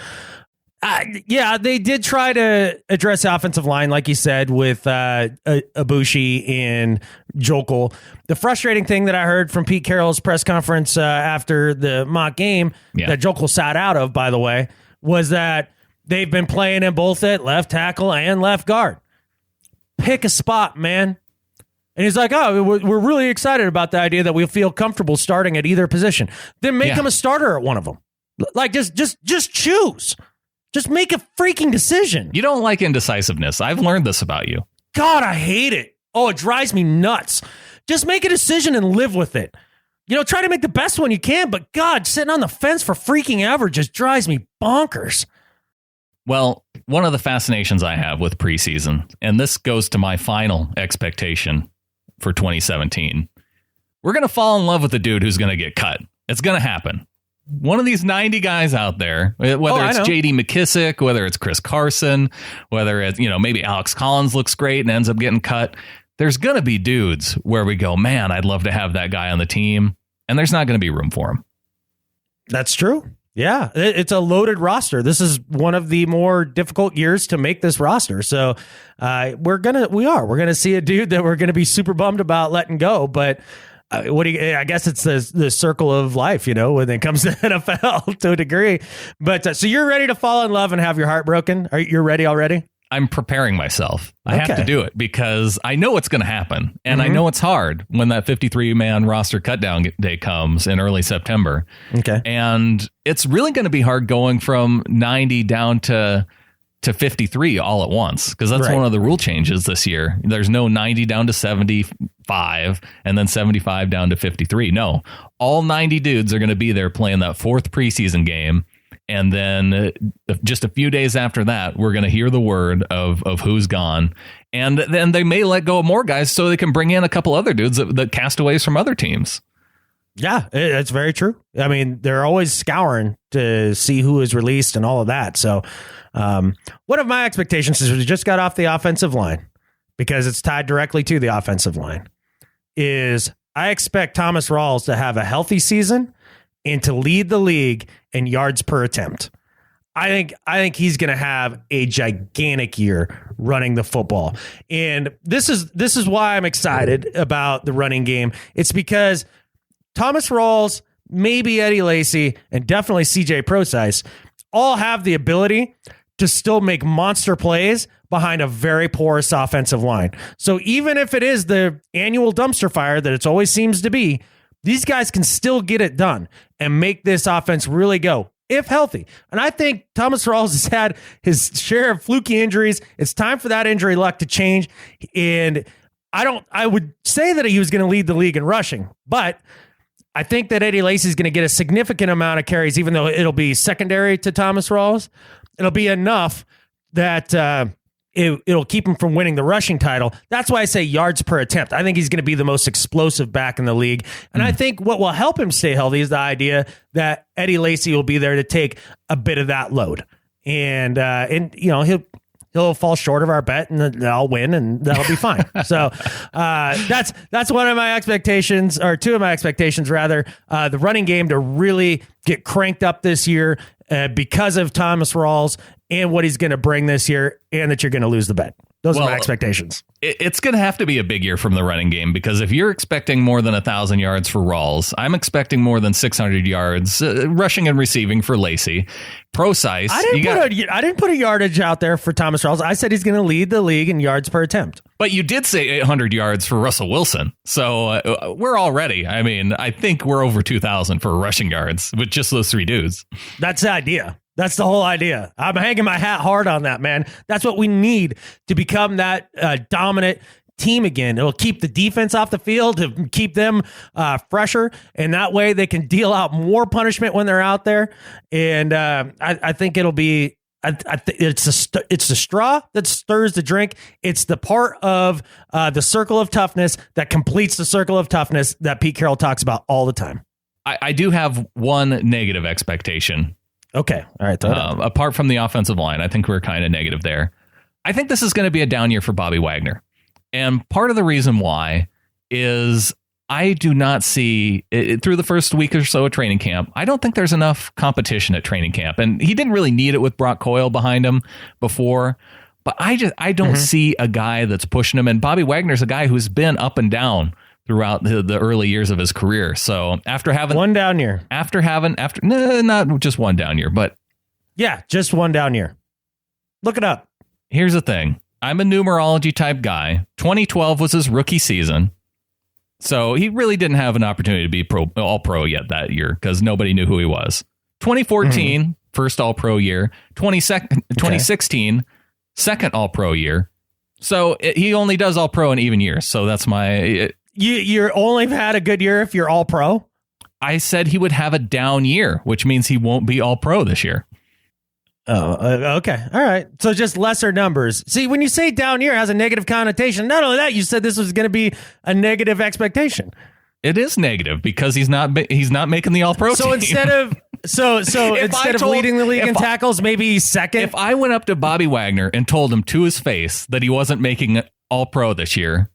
Yeah, they did try to address the offensive line, like you said, with Ibushi and Jokel. The frustrating thing that I heard from Pete Carroll's press conference after the mock game that Jokel sat out of, by the way, was that they've been playing him both at left tackle and left guard. Pick a spot, man. And he's like, oh, we're really excited about the idea that we'll feel comfortable starting at either position. Then make him a starter at one of them. Like, just choose. Just make a freaking decision. You don't like indecisiveness. I've learned this about you. God, I hate it. Oh, it drives me nuts. Just make a decision and live with it. Try to make the best one you can, but God, sitting on the fence for freaking ever just drives me bonkers. Well, one of the fascinations I have with preseason, and this goes to my final expectation for 2017, we're going to fall in love with the dude who's going to get cut. It's going to happen. One of these 90 guys out there, whether it's J.D. McKissick, whether it's Chris Carson, whether it's, maybe Alex Collins looks great and ends up getting cut. There's going to be dudes where we go, man, I'd love to have that guy on the team. And there's not going to be room for him. That's true. Yeah, it's a loaded roster. This is one of the more difficult years to make this roster. So we're gonna see a dude that we're gonna be super bummed about letting go. But I guess it's the circle of life, when it comes to NFL to a degree. But so you're ready to fall in love and have your heart broken? You're ready already? I'm preparing myself. I have to do it because I know what's going to happen. And I know it's hard when that 53-man roster cutdown day comes in early September. Okay. And it's really going to be hard going from 90 down to 53 all at once, because that's one of the rule changes this year. There's no 90 down to 75 and then 75 down to 53. No, all 90 dudes are going to be there playing that fourth preseason game. And then just a few days after that, we're going to hear the word of who's gone. And then they may let go of more guys so they can bring in a couple other dudes that castaways from other teams. Yeah, it's very true. I mean, they're always scouring to see who is released and all of that. So one of my expectations is we just got off the offensive line, because it's tied directly to the offensive line, is I expect Thomas Rawls to have a healthy season and to lead the league in yards per attempt. I think he's going to have a gigantic year running the football. And this is why I'm excited about the running game. It's because Thomas Rawls, maybe Eddie Lacy, and definitely CJ Procise all have the ability to still make monster plays behind a very porous offensive line. So even if it is the annual dumpster fire that it always seems to be, these guys can still get it done and make this offense really go, if healthy. And I think Thomas Rawls has had his share of fluky injuries. It's time for that injury luck to change. And I would say that he was going to lead the league in rushing, but I think that Eddie Lacy is going to get a significant amount of carries, even though it'll be secondary to Thomas Rawls. It'll be enough that it'll keep him from winning the rushing title. That's why I say yards per attempt. I think he's going to be the most explosive back in the league. And I think what will help him stay healthy is the idea that Eddie Lacy will be there to take a bit of that load. And he'll fall short of our bet and I'll win and that'll be fine. So that's one of my expectations, or two of my expectations rather, the running game to really get cranked up this year because of Thomas Rawls and what he's going to bring this year, and that you're going to lose the bet. Those are my expectations. It's going to have to be a big year from the running game, because if you're expecting more than 1,000 yards for Rawls, I'm expecting more than 600 yards rushing and receiving for Lacy. Procise. I didn't put a yardage out there for Thomas Rawls. I said he's going to lead the league in yards per attempt. But you did say 800 yards for Russell Wilson. So we're already, I think we're over 2,000 for rushing yards with just those three dudes. That's the idea. That's the whole idea. I'm hanging my hat hard on that, man. That's what we need to become that dominant team again. It'll keep the defense off the field, to keep them fresher, and that way they can deal out more punishment when they're out there. And I think it'll be. It's the straw that stirs the drink. It's the part of the circle of toughness that completes the circle of toughness that Pete Carroll talks about all the time. I do have one negative expectation. Okay. All right. Apart from the offensive line, I think we're kind of negative there. I think this is going to be a down year for Bobby Wagner. And part of the reason why is I do not see through the first week or so of training camp. I don't think there's enough competition at training camp. And he didn't really need it with Brock Coyle behind him before. But I don't see a guy that's pushing him. And Bobby Wagner's a guy who's been up and down throughout the early years of his career. So after having one down year, not just one down year, but yeah, just one down year. Look it up. Here's the thing. I'm a numerology type guy. 2012 was his rookie season. So he really didn't have an opportunity to be all pro yet that year because nobody knew who he was. 2014, first all pro year. 2016, second all pro year. So he only does all pro in even years. So that's my... You're only had a good year if you're all pro? I said he would have a down year, which means he won't be all pro this year. Oh, okay. All right. So just lesser numbers. See, when you say down year, it has a negative connotation. Not only that, you said this was going to be a negative It is negative because he's not making the all pro so team. Instead of leading the league in tackles, maybe he's second. If I went up to Bobby Wagner and told him to his face that he wasn't making all pro this year,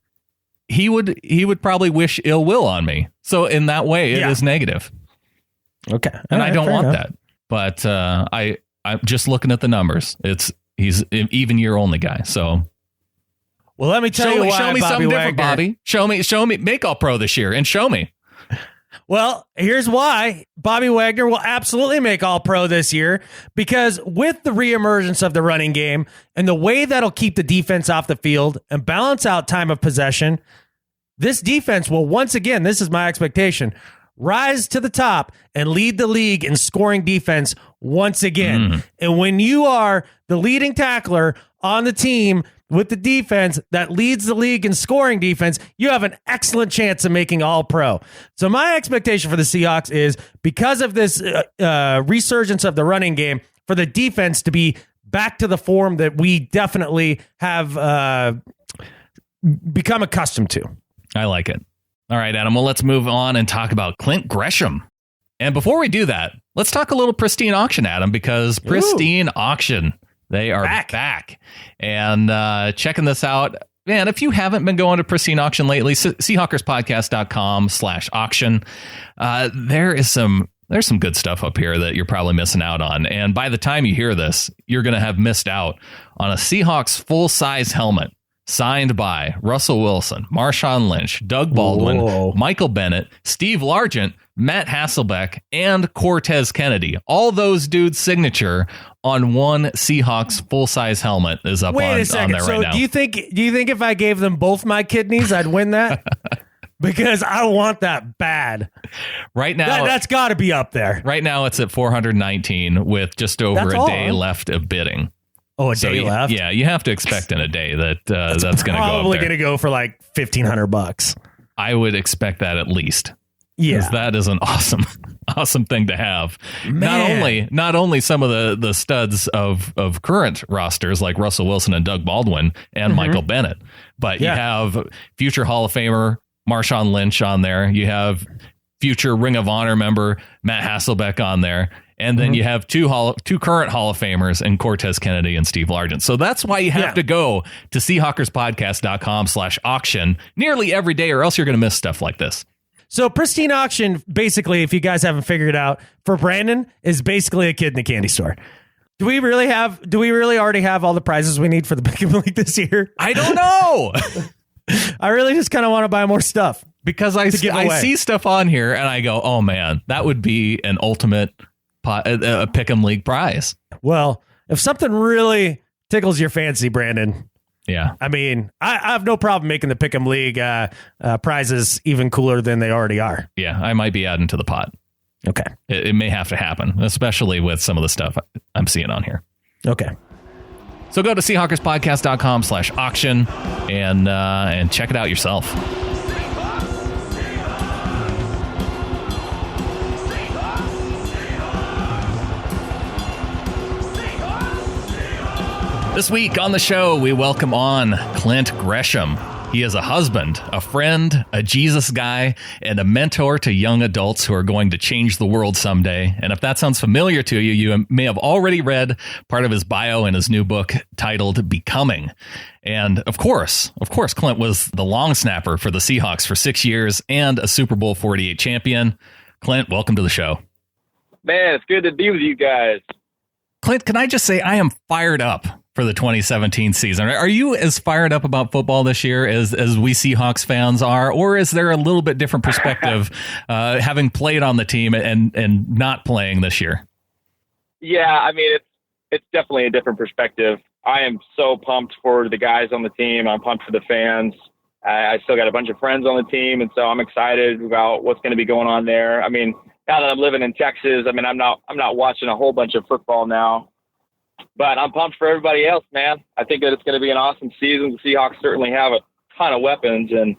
he would probably wish ill will on me. So in that way, it is negative. Okay. And I don't want that. But I'm just looking at the numbers. He's an even year only guy. So, well, let me tell you why. Show me Bobby something Wagner, different, Bobby. Show me. Make all pro this year and show me. Well, here's why Bobby Wagner will absolutely make all pro this year, because with the reemergence of the running game and the way that'll keep the defense off the field and balance out time of possession, this defense will once again, this is my expectation, rise to the top and lead the league in scoring defense once again. And when you are the leading tackler on the team with the defense that leads the league in scoring defense, you have an excellent chance of making all pro. So my expectation for the Seahawks is, because of this resurgence of the running game, for the defense to be back to the form that we definitely have become accustomed to. I like it. All right, Adam, well, let's move on and talk about Clint Gresham. And before we do that, let's talk a little Pristine Auction, Adam, because Pristine Auction, they are back. And checking this out, man, if you haven't been going to Pristine Auction lately, Seahawkerspodcast.com/auction, there's some good stuff up here that you're probably missing out on. And by the time you hear this, you're going to have missed out on a Seahawks full-size helmet signed by Russell Wilson, Marshawn Lynch, Doug Baldwin, Michael Bennett, Steve Largent, Matt Hasselbeck, and Cortez Kennedy. All those dudes' signature on one Seahawks full-size helmet is up on there right now. So do you think if I gave them both my kidneys, I'd win that? Because I want that bad. Right now, that's got to be up there. Right now, it's at $419 with just over a day left of bidding. Oh, a day left? Yeah, you have to expect in a day that that's going to go up there. Probably going to go for like $1,500. I would expect that at least. Yeah, because that is an awesome thing to have. Man. Not only some of the studs of current rosters like Russell Wilson and Doug Baldwin and Michael Bennett, but you have future Hall of Famer Marshawn Lynch on there. You have future Ring of Honor member Matt Hasselbeck on there. And then you have two current Hall of Famers in Cortez Kennedy and Steve Largent. So that's why you have to go to Seahawkerspodcast.com/auction nearly every day, or else you're going to miss stuff like this. So Pristine Auction, basically, if you guys haven't figured it out, for Brandan is basically a kid in the candy store. Do we really already have all the prizes we need for the Pick'em League this year? I don't know. I really just kind of want to buy more stuff. Because I see stuff on here and I go, oh man, that would be an ultimate a Pick'em League prize. Well, if something really tickles your fancy, Brandan, I mean, I have no problem making the Pick'em League prizes even cooler than they already are. Yeah, I might be adding to the pot. Okay. It may have to happen, especially with some of the stuff I'm I'm seeing on here. Okay. So go to SeahawkersPodcast.com/auction and check it out yourself. This week on the show, we welcome on Clint Gresham. He is a husband, a friend, a Jesus guy, and a mentor to young adults who are going to change the world someday. And if that sounds familiar to you, you may have already read part of his bio in his new book titled Becoming. And of course, Clint was the long snapper for the Seahawks for 6 years and a Super Bowl 48 champion. Clint, welcome to the show. Man, it's good to be with you guys. Clint, can I just say I am fired up for the 2017 season. Are you as fired up about football this year as we Seahawks fans are, or is there a little bit different perspective having played on the team and not playing this year? Yeah, I mean, it's definitely a different perspective. I am so pumped for the guys on the team. I'm pumped for the fans. I still got a bunch of friends on the team, and so I'm excited about what's going to be going on there. I mean, now that I'm living in Texas, I mean, I'm not watching a whole bunch of football now. But I'm pumped for everybody else, man. I think that it's going to be an awesome season. The Seahawks certainly have a ton of weapons, and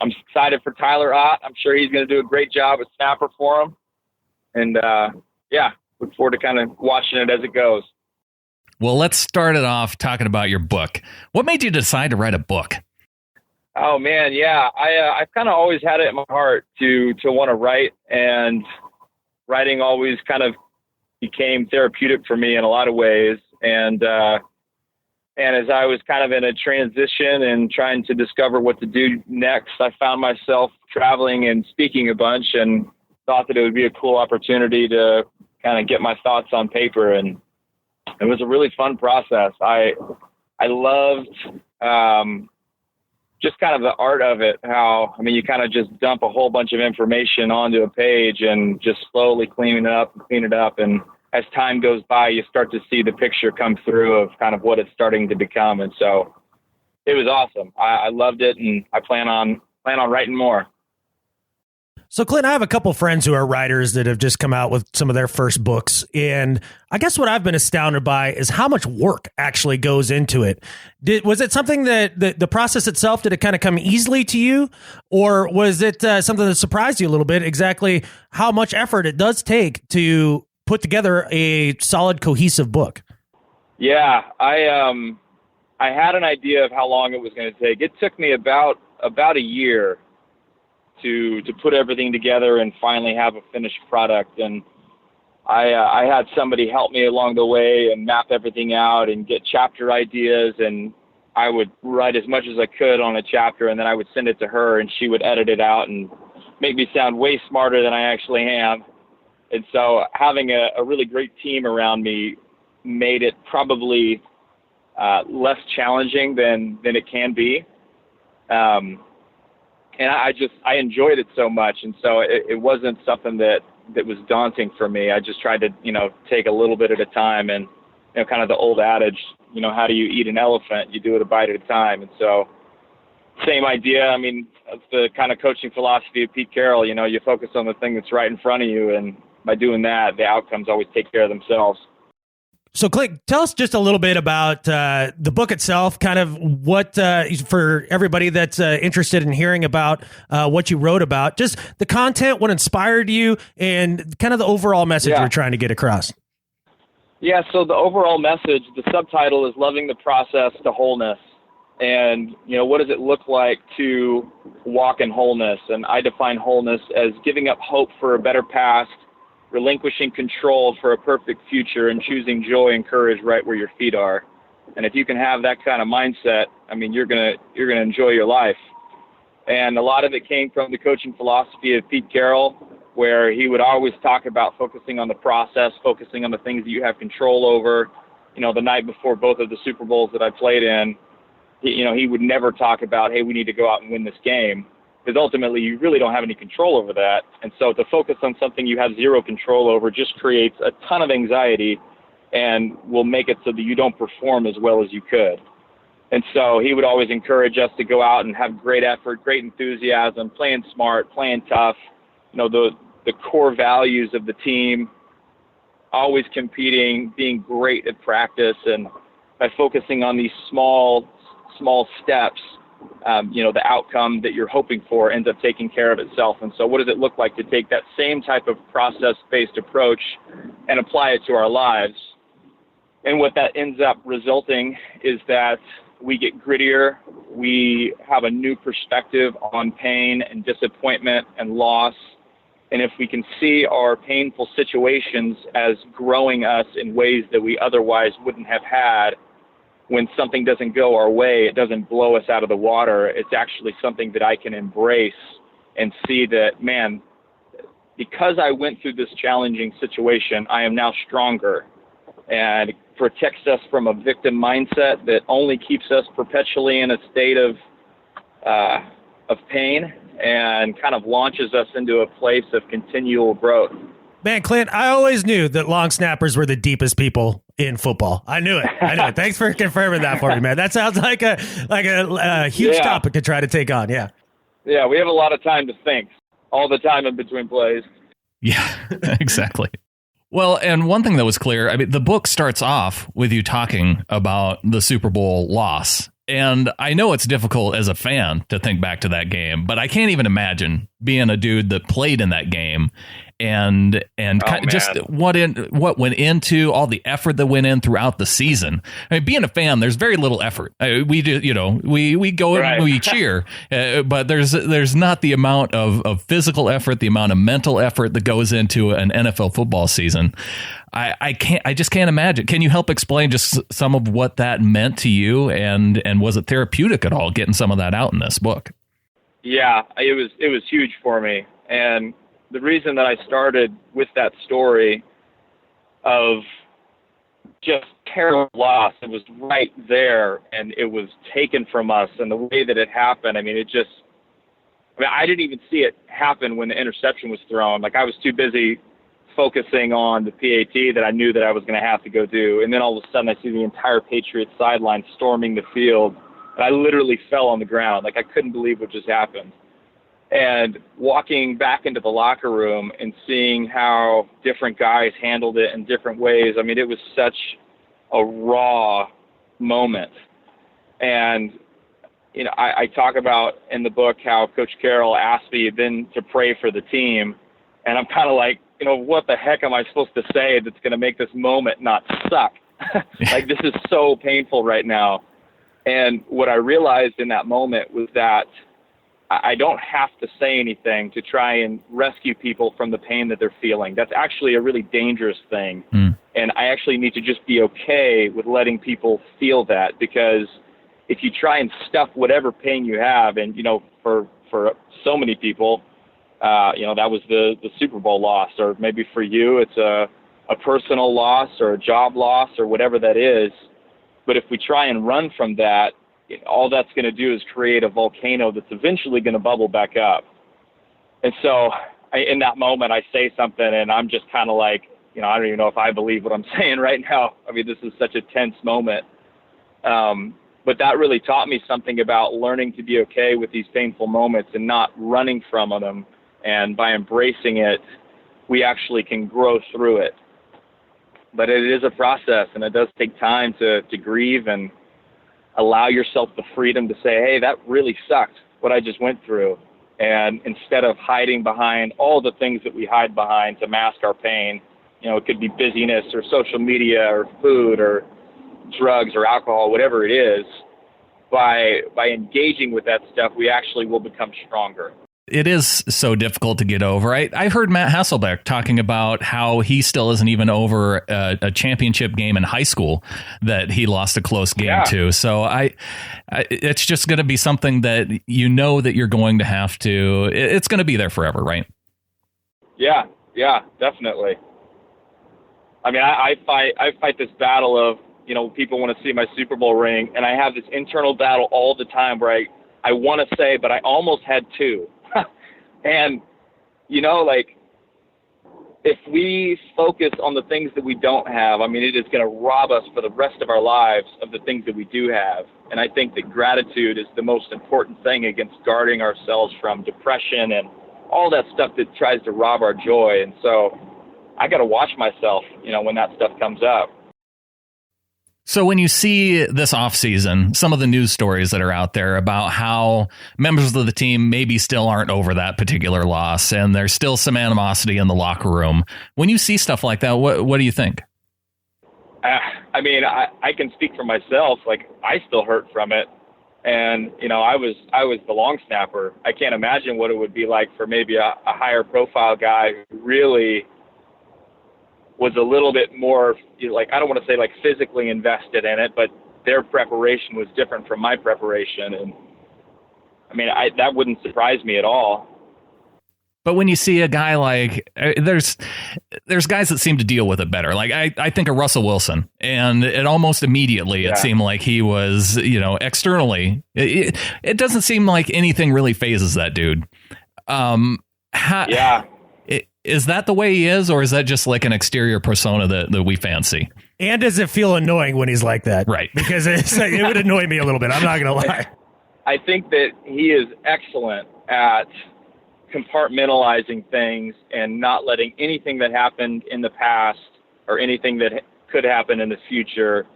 I'm excited for Tyler Ott. I'm sure he's going to do a great job at snapper for him. And, look forward to kind of watching it as it goes. Well, let's start it off talking about your book. What made you decide to write a book? Oh, man, yeah. I've kind of always had it in my heart to want to write, and writing always kind of became therapeutic for me in a lot of ways. And as I was kind of in a transition and trying to discover what to do next, I found myself traveling and speaking a bunch and thought that it would be a cool opportunity to kind of get my thoughts on paper. And it was a really fun process. I loved just kind of the art of it. You kind of just dump a whole bunch of information onto a page and just slowly clean it up. And as time goes by, you start to see the picture come through of kind of what it's starting to become. And so it was awesome. I loved it, and I plan on writing more. So, Clint, I have a couple friends who are writers that have just come out with some of their first books. And I guess what I've been astounded by is how much work actually goes into it. Was it something that the process itself, did it kind of come easily to you? Or was it something that surprised you a little bit, exactly how much effort it does take to put together a solid, cohesive book? Yeah, I had an idea of how long it was going to take. It took me about a year to put everything together and finally have a finished product. And I had somebody help me along the way and map everything out and get chapter ideas. And I would write as much as I could on a chapter, and then I would send it to her, and she would edit it out and make me sound way smarter than I actually am. And so having a really great team around me made it probably less challenging than it can be. And I enjoyed it so much. And so it wasn't something that was daunting for me. I just tried to, take a little bit at a time, and, kind of the old adage, how do you eat an elephant? You do it a bite at a time. And so same idea. I mean, it's the kind of coaching philosophy of Pete Carroll. You focus on the thing that's right in front of you, and by doing that, the outcomes always take care of themselves. So, Clint, tell us just a little bit about the book itself, kind of what, for everybody that's interested in hearing about what you wrote about, just the content, what inspired you, and kind of the overall message you're trying to get across. Yeah, so the overall message, the subtitle is Loving the Process to Wholeness. And, what does it look like to walk in wholeness? And I define wholeness as giving up hope for a better past, relinquishing control for a perfect future, and choosing joy and courage right where your feet are. And if you can have that kind of mindset, you're gonna enjoy your life. And a lot of it came from the coaching philosophy of Pete Carroll, where he would always talk about focusing on the process, focusing on the things that you have control over. The night before both of the Super Bowls that I played in, he would never talk about, hey, we need to go out and win this game. Because ultimately, you really don't have any control over that. And so to focus on something you have zero control over just creates a ton of anxiety and will make it so that you don't perform as well as you could. And so he would always encourage us to go out and have great effort, great enthusiasm, playing smart, playing tough, the core values of the team. always competing, being great at practice, and by focusing on these small steps, the outcome that you're hoping for ends up taking care of itself. And so what does it look like to take that same type of process-based approach and apply it to our lives? And what that ends up resulting is that we get grittier, we have a new perspective on pain and disappointment and loss. And if we can see our painful situations as growing us in ways that we otherwise wouldn't have had, when something doesn't go our way, it doesn't blow us out of the water. It's actually something that I can embrace and see that, man, because I went through this challenging situation, I am now stronger. And it protects us from a victim mindset that only keeps us perpetually in a state of pain, and kind of launches us into a place of continual growth. Man, Clint, I always knew that long snappers were the deepest people in football. I knew it. Thanks for confirming that for me, man. That sounds like a huge topic to try to take on. Yeah. Yeah, we have a lot of time to think all the time in between plays. Yeah, exactly. Well, and one thing that was clear, I mean, the book starts off with you talking about the Super Bowl loss. And I know it's difficult as a fan to think back to that game, but I can't even imagine being a dude that played in that game and just what went into all the effort that went in throughout the season. I mean, being a fan, there's very little effort. We do, we go and we cheer, but there's not the amount of physical effort, the amount of mental effort that goes into an NFL football season. I just can't imagine. Can you help explain just some of what that meant to you, and was it therapeutic at all getting some of that out in this book? Yeah, it was huge for me. And the reason that I started with that story of just terrible loss, it was right there and it was taken from us, and the way that it happened, I didn't even see it happen when the interception was thrown. Like, I was too busy focusing on the PAT that I knew that I was going to have to go do. And then all of a sudden I see the entire Patriots sideline storming the field. And I literally fell on the ground. Like, I couldn't believe what just happened. And walking back into the locker room and seeing how different guys handled it in different ways, I mean, it was such a raw moment. And, I talk about in the book how Coach Carroll asked me then to pray for the team. And I'm kind of like, what the heck am I supposed to say that's going to make this moment not suck? Like, this is so painful right now. And what I realized in that moment was that I don't have to say anything to try and rescue people from the pain that they're feeling. That's actually a really dangerous thing. And I actually need to just be okay with letting people feel that, because if you try and stuff whatever pain you have, and, for so many people, that was the Super Bowl loss, or maybe for you, it's a personal loss or a job loss or whatever that is. But if we try and run from that, all that's going to do is create a volcano that's eventually going to bubble back up. And so in that moment, I say something and I'm just kind of like, I don't even know if I believe what I'm saying right now. I mean, this is such a tense moment. But that really taught me something about learning to be okay with these painful moments and not running from them. And by embracing it, we actually can grow through it. But it is a process, and it does take time to grieve and allow yourself the freedom to say, hey, that really sucked, what I just went through. And instead of hiding behind all the things that we hide behind to mask our pain, it could be busyness or social media or food or drugs or alcohol, whatever it is, by engaging with that stuff, we actually will become stronger. It is so difficult to get over. I heard Matt Hasselbeck talking about how he still isn't even over a championship game in high school that he lost a close game to. So it's just going to be something that that you're going to have to. It's going to be there forever, right? Yeah, definitely. I mean, I fight this battle of people want to see my Super Bowl ring, and I have this internal battle all the time where I want to say, but I almost had two. And, if we focus on the things that we don't have, I mean, it is going to rob us for the rest of our lives of the things that we do have. And I think that gratitude is the most important thing against guarding ourselves from depression and all that stuff that tries to rob our joy. And so I got to watch myself, when that stuff comes up. So when you see this offseason, some of the news stories that are out there about how members of the team maybe still aren't over that particular loss and there's still some animosity in the locker room. When you see stuff like that, what do you think? I mean, I can speak for myself. Like, I still hurt from it. And, I was the long snapper. I can't imagine what it would be like for maybe a higher profile guy who really was a little bit more, I don't want to say like physically invested in it, but their preparation was different from my preparation. And I mean, that wouldn't surprise me at all. But when you see a guy like, there's guys that seem to deal with it better. Like I think of Russell Wilson, and it almost immediately it seemed like he was, externally, it doesn't seem like anything really phases that dude. Is that the way he is, or is that just like an exterior persona that we fancy? And does it feel annoying when he's like that? Right. Because it would annoy me a little bit. I'm not going to lie. I think that he is excellent at compartmentalizing things and not letting anything that happened in the past or anything that could happen in the future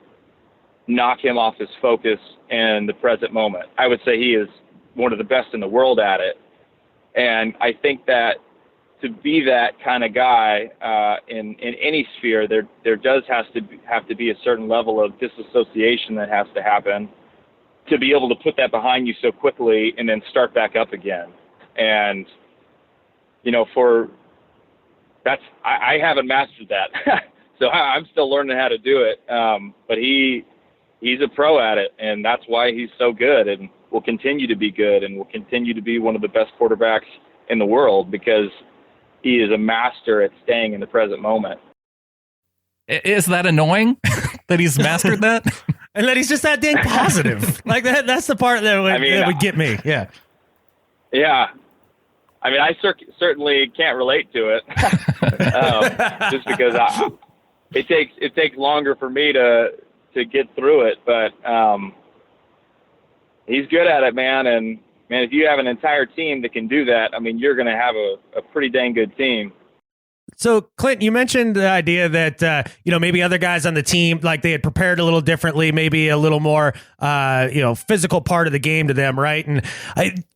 knock him off his focus in the present moment. I would say he is one of the best in the world at it. And I think that to be that kind of guy in any sphere, there does have to be a certain level of disassociation that has to happen to be able to put that behind you so quickly and then start back up again. And I haven't mastered that, so I'm still learning how to do it. But he's a pro at it, and that's why he's so good, and will continue to be good, and will continue to be one of the best quarterbacks in the world because he is a master at staying in the present moment. Is that annoying that he's mastered that? And that he's just that dang positive. Like that's the part that would get me. Yeah. Yeah. I mean, I certainly can't relate to it just because it takes longer for me to get through it. But he's good at it, man. And man, if you have an entire team that can do that, I mean, you're going to have a pretty dang good team. So, Clint, you mentioned the idea that, maybe other guys on the team, like they had prepared a little differently, maybe a little more, physical part of the game to them, right? And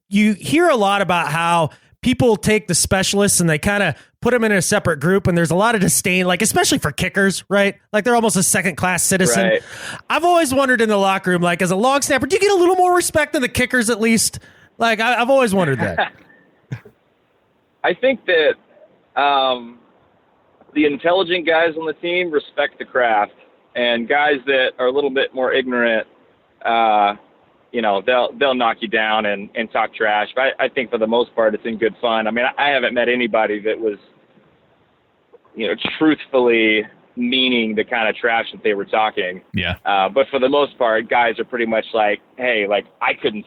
you hear a lot about how people take the specialists and they kind of put them in a separate group, and there's a lot of disdain, like especially for kickers, right? Like they're almost a second-class citizen. Right. I've always wondered in the locker room, like as a long snapper, do you get a little more respect than the kickers at least? Like I've always wondered that. I think that the intelligent guys on the team respect the craft, and guys that are a little bit more ignorant, they'll knock you down and talk trash. But I think for the most part, it's in good fun. I mean, I haven't met anybody that was, truthfully meaning the kind of trash that they were talking. Yeah. But for the most part, guys are pretty much like, hey, like I could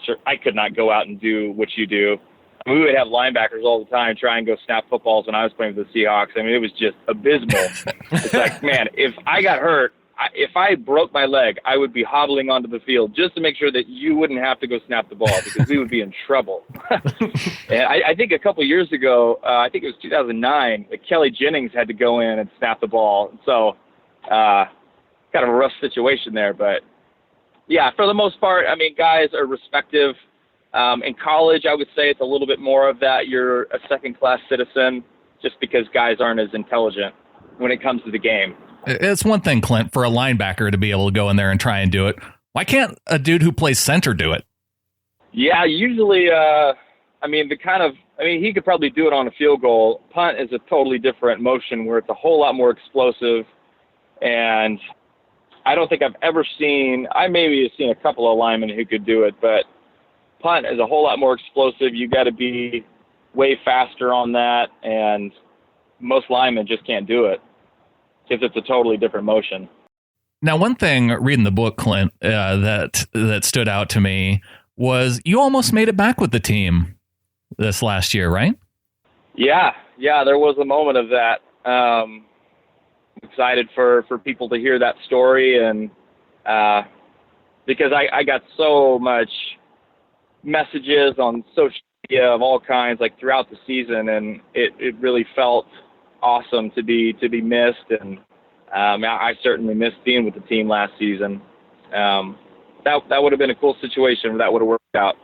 not go out and do what you do. I mean, we would have linebackers all the time try and go snap footballs when I was playing with the Seahawks. I mean, it was just abysmal. It's like, man, if I got hurt, if I broke my leg, I would be hobbling onto the field just to make sure that you wouldn't have to go snap the ball because we would be in trouble. And I think a couple of years ago, I think it was 2009, Kelly Jennings had to go in and snap the ball. So kind of a rough situation there. But, yeah, for the most part, I mean, guys are respective. In college, I would say it's a little bit more of that. You're a second-class citizen just because guys aren't as intelligent when it comes to the game. It's one thing, Clint, for a linebacker to be able to go in there and try and do it. Why can't a dude who plays center do it? Yeah, usually, he could probably do it on a field goal. Punt is a totally different motion where it's a whole lot more explosive. And I don't think I've ever seen, I maybe have seen a couple of linemen who could do it, but punt is a whole lot more explosive. You got to be way faster on that. And most linemen just can't do it, because it's a totally different motion. Now, one thing reading the book, Clint, that stood out to me was you almost made it back with the team this last year, right? Yeah, there was a moment of that. Excited for people to hear that story, and because I got so much messages on social media of all kinds, like throughout the season, and it really felt awesome to be missed, and I certainly missed being with the team last season. That would have been a cool situation. That would have worked out.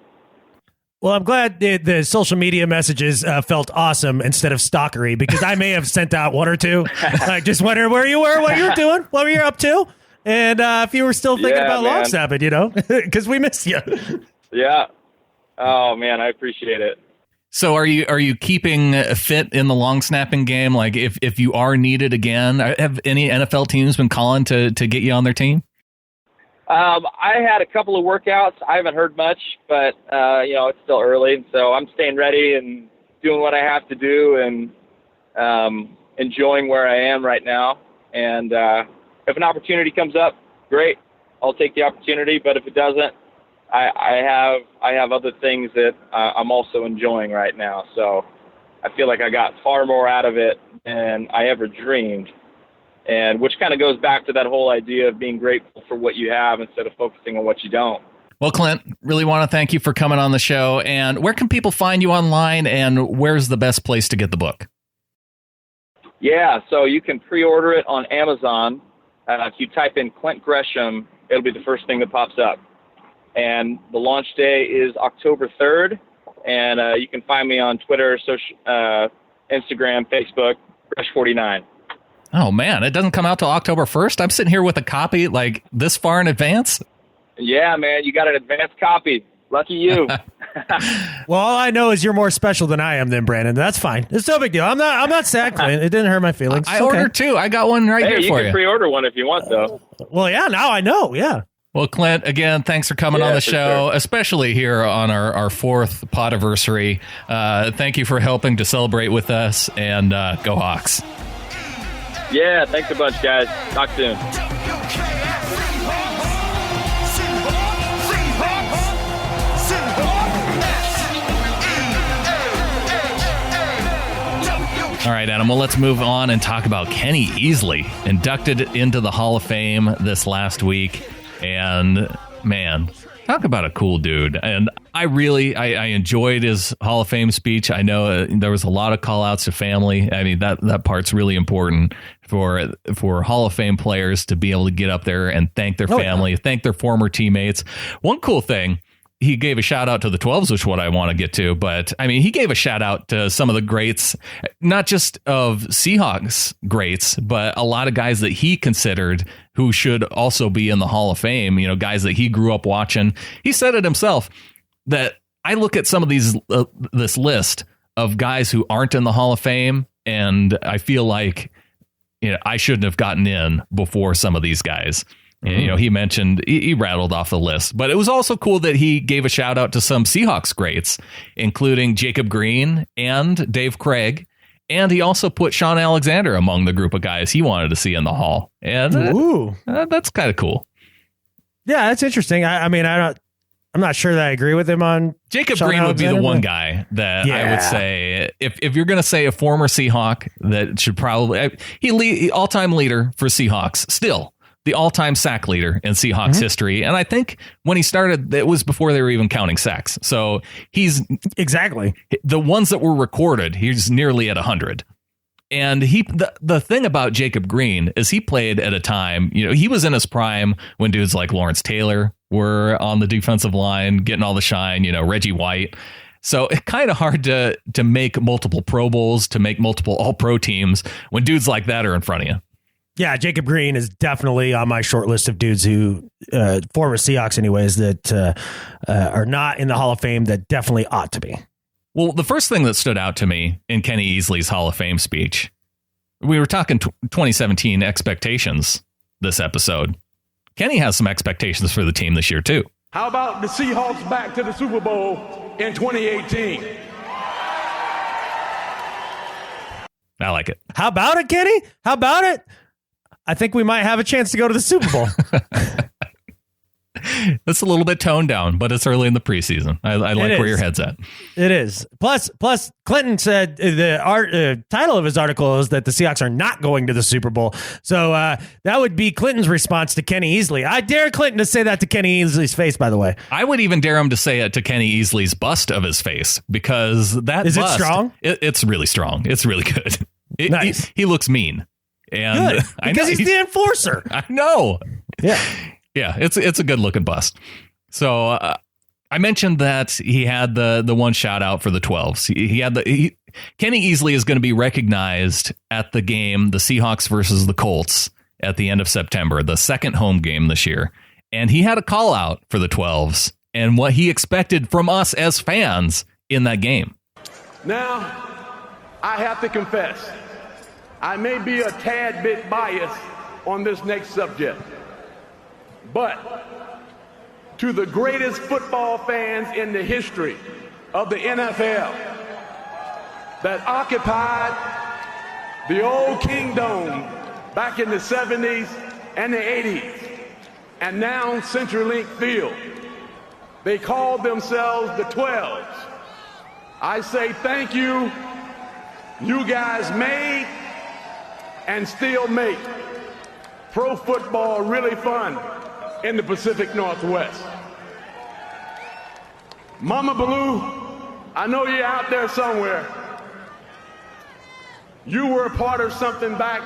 Well, I'm glad the social media messages felt awesome instead of stalkery, because I may have sent out one or two, like just wondering where you were, what you were doing, what were you up to, and if you were still thinking about long snapping, because we missed you. Yeah. Oh man, I appreciate it. So are you keeping fit in the long snapping game? Like if you are needed again, have any NFL teams been calling to get you on their team? I had a couple of workouts. I haven't heard much, but it's still early, so I'm staying ready and doing what I have to do, and enjoying where I am right now. And if an opportunity comes up, great, I'll take the opportunity. But if it doesn't, I have other things that I'm also enjoying right now. So I feel like I got far more out of it than I ever dreamed. And which kind of goes back to that whole idea of being grateful for what you have instead of focusing on what you don't. Well, Clint, really want to thank you for coming on the show. And where can people find you online, and where's the best place to get the book? Yeah, so you can pre-order it on Amazon. If you type in Clint Gresham, it'll be the first thing that pops up. And the launch day is October 3rd. And you can find me on Twitter, Instagram, Facebook, Gresh49. Oh, man, it doesn't come out till October 1st? I'm sitting here with a copy like this far in advance? Yeah, man, you got an advanced copy. Lucky you. Well, all I know is you're more special than I am then, Brandon. That's fine. It's no big deal. I'm not sad, Clint. It didn't hurt my feelings. I ordered two. I got one right here for you. You can pre-order one if you want, though. Well, yeah, now I know, yeah. Well, Clint, again, thanks for coming on the show, sure. Especially here on our fourth podiversary. Thank you for helping to celebrate with us, and go Hawks. Yeah, thanks a bunch, guys. Talk soon. All right, Adam, well, let's move on and talk about Kenny Easley, inducted into the Hall of Fame this last week. And, man, talk about a cool dude. And I enjoyed his Hall of Fame speech. I know there was a lot of call outs to family. I mean, that part's really important for Hall of Fame players to be able to get up there and thank their family, thank their former teammates. One cool thing, he gave a shout out to the 12s, which is what I want to get to. But I mean, he gave a shout out to some of the greats, not just of Seahawks greats, but a lot of guys that he considered who should also be in the Hall of Fame, guys that he grew up watching. He said it himself that I look at some of these, this list of guys who aren't in the Hall of Fame, and I feel like, I shouldn't have gotten in before some of these guys. Mm-hmm. He mentioned, he rattled off the list, but it was also cool that he gave a shout out to some Seahawks greats, including Jacob Green and Dave Craig. And he also put Sean Alexander among the group of guys he wanted to see in the Hall. And that's kind of cool. Yeah, that's interesting. I'm not sure that I agree with him on Jacob Sean Green Alexander, would be the one guy that I would say, if you're going to say a former Seahawk that should probably, he all-time leader for Seahawks, still the all-time sack leader in Seahawks history. And I think when he started, it was before they were even counting sacks. So he's exactly the ones that were recorded. He's nearly at 100. And the thing about Jacob Green is he played at a time, he was in his prime when dudes like Lawrence Taylor were on the defensive line, getting all the shine, Reggie White. So it's kind of hard to make multiple Pro Bowls, to make multiple All-Pro teams when dudes like that are in front of you. Yeah, Jacob Green is definitely on my short list of dudes who, former Seahawks anyways, that are not in the Hall of Fame that definitely ought to be. Well, the first thing that stood out to me in Kenny Easley's Hall of Fame speech, we were talking 2017 expectations this episode. Kenny has some expectations for the team this year, too. How about the Seahawks back to the Super Bowl in 2018? I like it. How about it, Kenny? How about it? I think we might have a chance to go to the Super Bowl. It's a little bit toned down, but it's early in the preseason. I like where your head's at. It is. Plus, Clinton said the title of his article is that the Seahawks are not going to the Super Bowl. So that would be Clinton's response to Kenny Easley. I dare Clinton to say that to Kenny Easley's face, by the way. I would even dare him to say it to Kenny Easley's bust of his face, because that is bust, it strong? It's really strong. It's really good. Nice. He looks mean. And Good, because he's the enforcer. I know. Yeah. Yeah, it's a good looking bust. So I mentioned that he had the one shout out for the 12s. He had Kenny Easley is going to be recognized at the game, the Seahawks versus the Colts at the end of September, the second home game this year. And he had a call out for the 12s and what he expected from us as fans in that game. Now, I have to confess, I may be a tad bit biased on this next subject, but to the greatest football fans in the history of the NFL that occupied the old Kingdom back in the 70s and the 80s, and now CenturyLink Field, they called themselves the 12s. I say thank you. You guys made and still make pro football really fun in the Pacific Northwest. Mama Blue, I know you're out there somewhere. You were a part of something back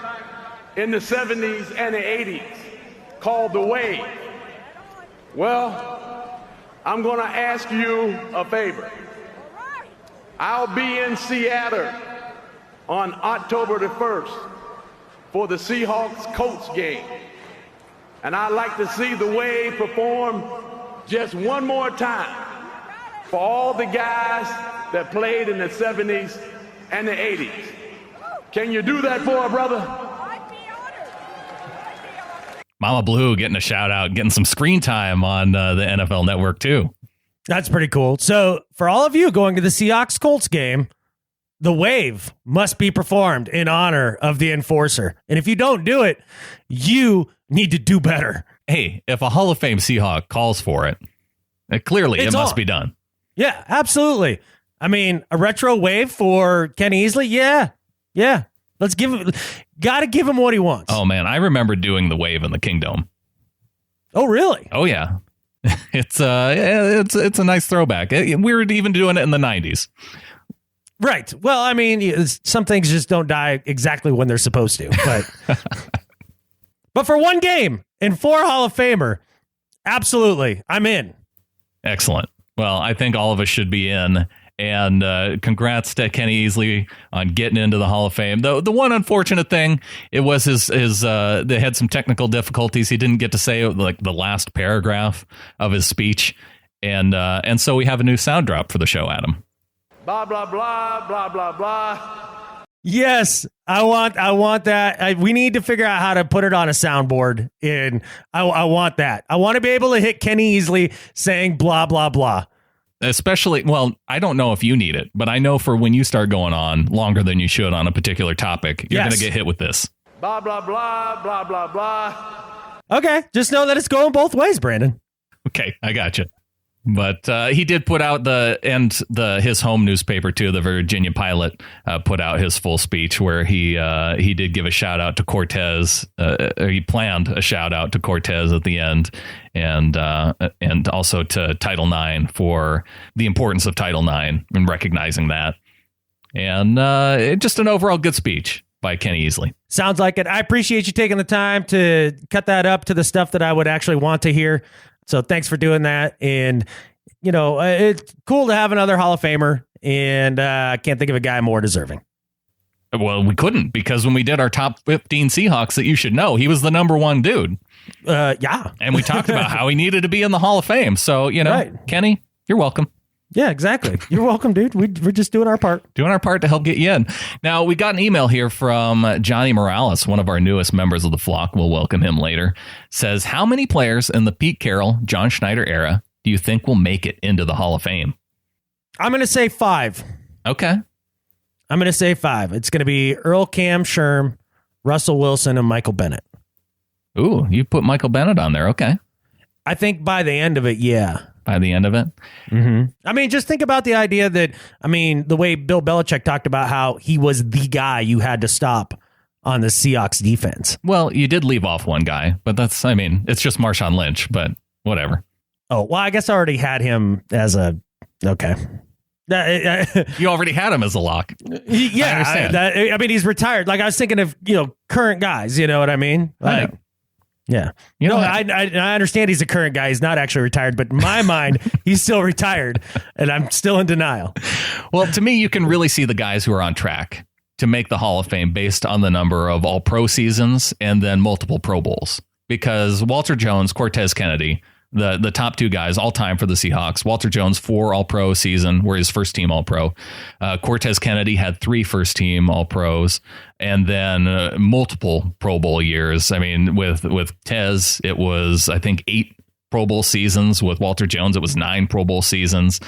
in the 70s and the 80s called the Wave. Well, I'm going to ask you a favor. I'll be in Seattle on October the 1st for the Seahawks-Colts game. And I'd like to see the Wave perform just one more time for all the guys that played in the 70s and the 80s. Can you do that for a brother? Mama Blue getting a shout out, getting some screen time on the NFL Network too. That's pretty cool. So for all of you going to the Seahawks Colts game, the Wave must be performed in honor of the enforcer. And if you don't do it, you need to do better. Hey, if a Hall of Fame Seahawk calls for it, clearly it must be done. Yeah, absolutely. I mean, a retro Wave for Kenny Easley. Yeah. Let's give him, gotta give him what he wants. Oh man, I remember doing the Wave in the Kingdom. Oh, really? Oh yeah. It's a nice throwback. We were even doing it in the 90s. Right. Well, I mean, some things just don't die exactly when they're supposed to. But but for one game and 4 Hall of Famer, absolutely, I'm in. Excellent. Well, I think all of us should be in. And congrats to Kenny Easley on getting into the Hall of Fame. The one unfortunate thing, it was his they had some technical difficulties. He didn't get to say like the last paragraph of his speech, and so we have a new sound drop for the show, Adam. Blah blah blah blah blah blah. Yes, I want that. We need to figure out how to put it on a soundboard. And I want that. I want to be able to hit Kenny Easley saying blah blah blah. Especially, well, I don't know if you need it, but I know for when you start going on longer than you should on a particular topic, you're going to get hit with this. Blah, blah, blah, blah, blah, blah. Okay, just know that it's going both ways, Brandon. Okay, I got you. But he did put out his home newspaper too. The Virginia Pilot put out his full speech where he did give a shout out to Cortez. He planned a shout out to Cortez at the end, and also to Title IX for the importance of Title IX and recognizing that. And just an overall good speech by Kenny Easley. Sounds like it. I appreciate you taking the time to cut that up to the stuff that I would actually want to hear. So thanks for doing that. And, you know, it's cool to have another Hall of Famer, and I can't think of a guy more deserving. Well, we couldn't, because when we did our top 15 Seahawks that you should know, he was the number one dude. Yeah. And we talked about how he needed to be in the Hall of Fame. So, you know, right. Kenny, you're welcome. Yeah, exactly. You're welcome, dude. We're just doing our part. Doing our part to help get you in. Now, we got an email here from Johnny Morales, one of our newest members of the flock. We'll welcome him later. Says, how many players in the Pete Carroll, John Schneider era do you think will make it into the Hall of Fame? I'm going to say 5. Okay. I'm going to say 5. It's going to be Earl Cam Sherm, Russell Wilson, and Michael Bennett. Ooh, you put Michael Bennett on there. Okay. I think by the end of it, yeah. By the end of it? Mm-hmm. I mean, just think about the idea that, I mean, the way Bill Belichick talked about how he was the guy you had to stop on the Seahawks defense. Well, you did leave off one guy, but it's just Marshawn Lynch, but whatever. Oh, well, I guess I already had him as okay. You already had him as a lock. Yeah, I mean, he's retired. Like I was thinking of current guys. You know what I mean? Like, yeah. I understand he's a current guy. He's not actually retired, but in my mind, he's still retired, and I'm still in denial. Well, to me, you can really see the guys who are on track to make the Hall of Fame based on the number of all-pro seasons and then multiple Pro Bowls. Because Walter Jones, Cortez Kennedy, the top two guys all time for the Seahawks. Walter Jones, 4 All-Pro season, were his first team All-Pro. Cortez Kennedy had 3 first team All-Pros, and then multiple Pro Bowl years. I mean, with Tez, it was, I think, 8 Pro Bowl seasons. With Walter Jones, it was 9 Pro Bowl seasons.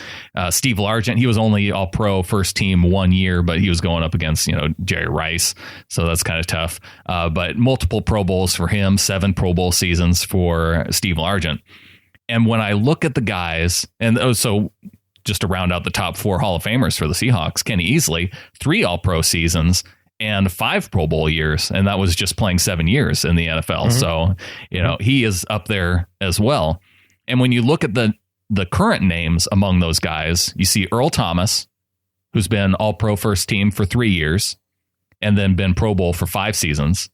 Steve Largent, he was only All-Pro first team 1 year, but he was going up against, Jerry Rice. So that's kind of tough. But multiple Pro Bowls for him, 7 Pro Bowl seasons for Steve Largent. And when I look at the guys, and so just to round out the top 4 Hall of Famers for the Seahawks, Kenny Easley, 3 All-Pro seasons and 5 Pro Bowl years. And that was just playing 7 years in the NFL. So, he is up there as well. And when you look at the current names among those guys, you see Earl Thomas, who's been All-Pro first team for 3 years and then been Pro Bowl for 5 seasons.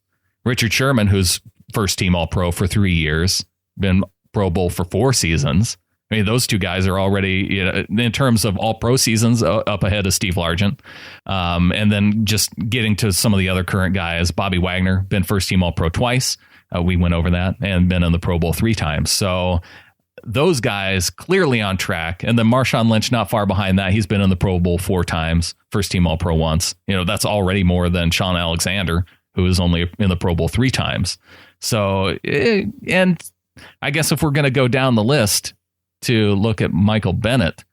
Richard Sherman, who's first team All-Pro for 3 years, been Pro Bowl for 4 seasons. I mean, those two guys are already, in terms of all-pro seasons, up ahead of Steve Largent. And then just getting to some of the other current guys, Bobby Wagner, been first-team All-Pro twice. We went over that, and been in the Pro Bowl 3 times. So those guys clearly on track. And then Marshawn Lynch, not far behind that. He's been in the Pro Bowl 4 times, first-team All-Pro once. That's already more than Shaun Alexander, who is only in the Pro Bowl 3 times. So, and I guess if we're going to go down the list to look at Michael Bennett,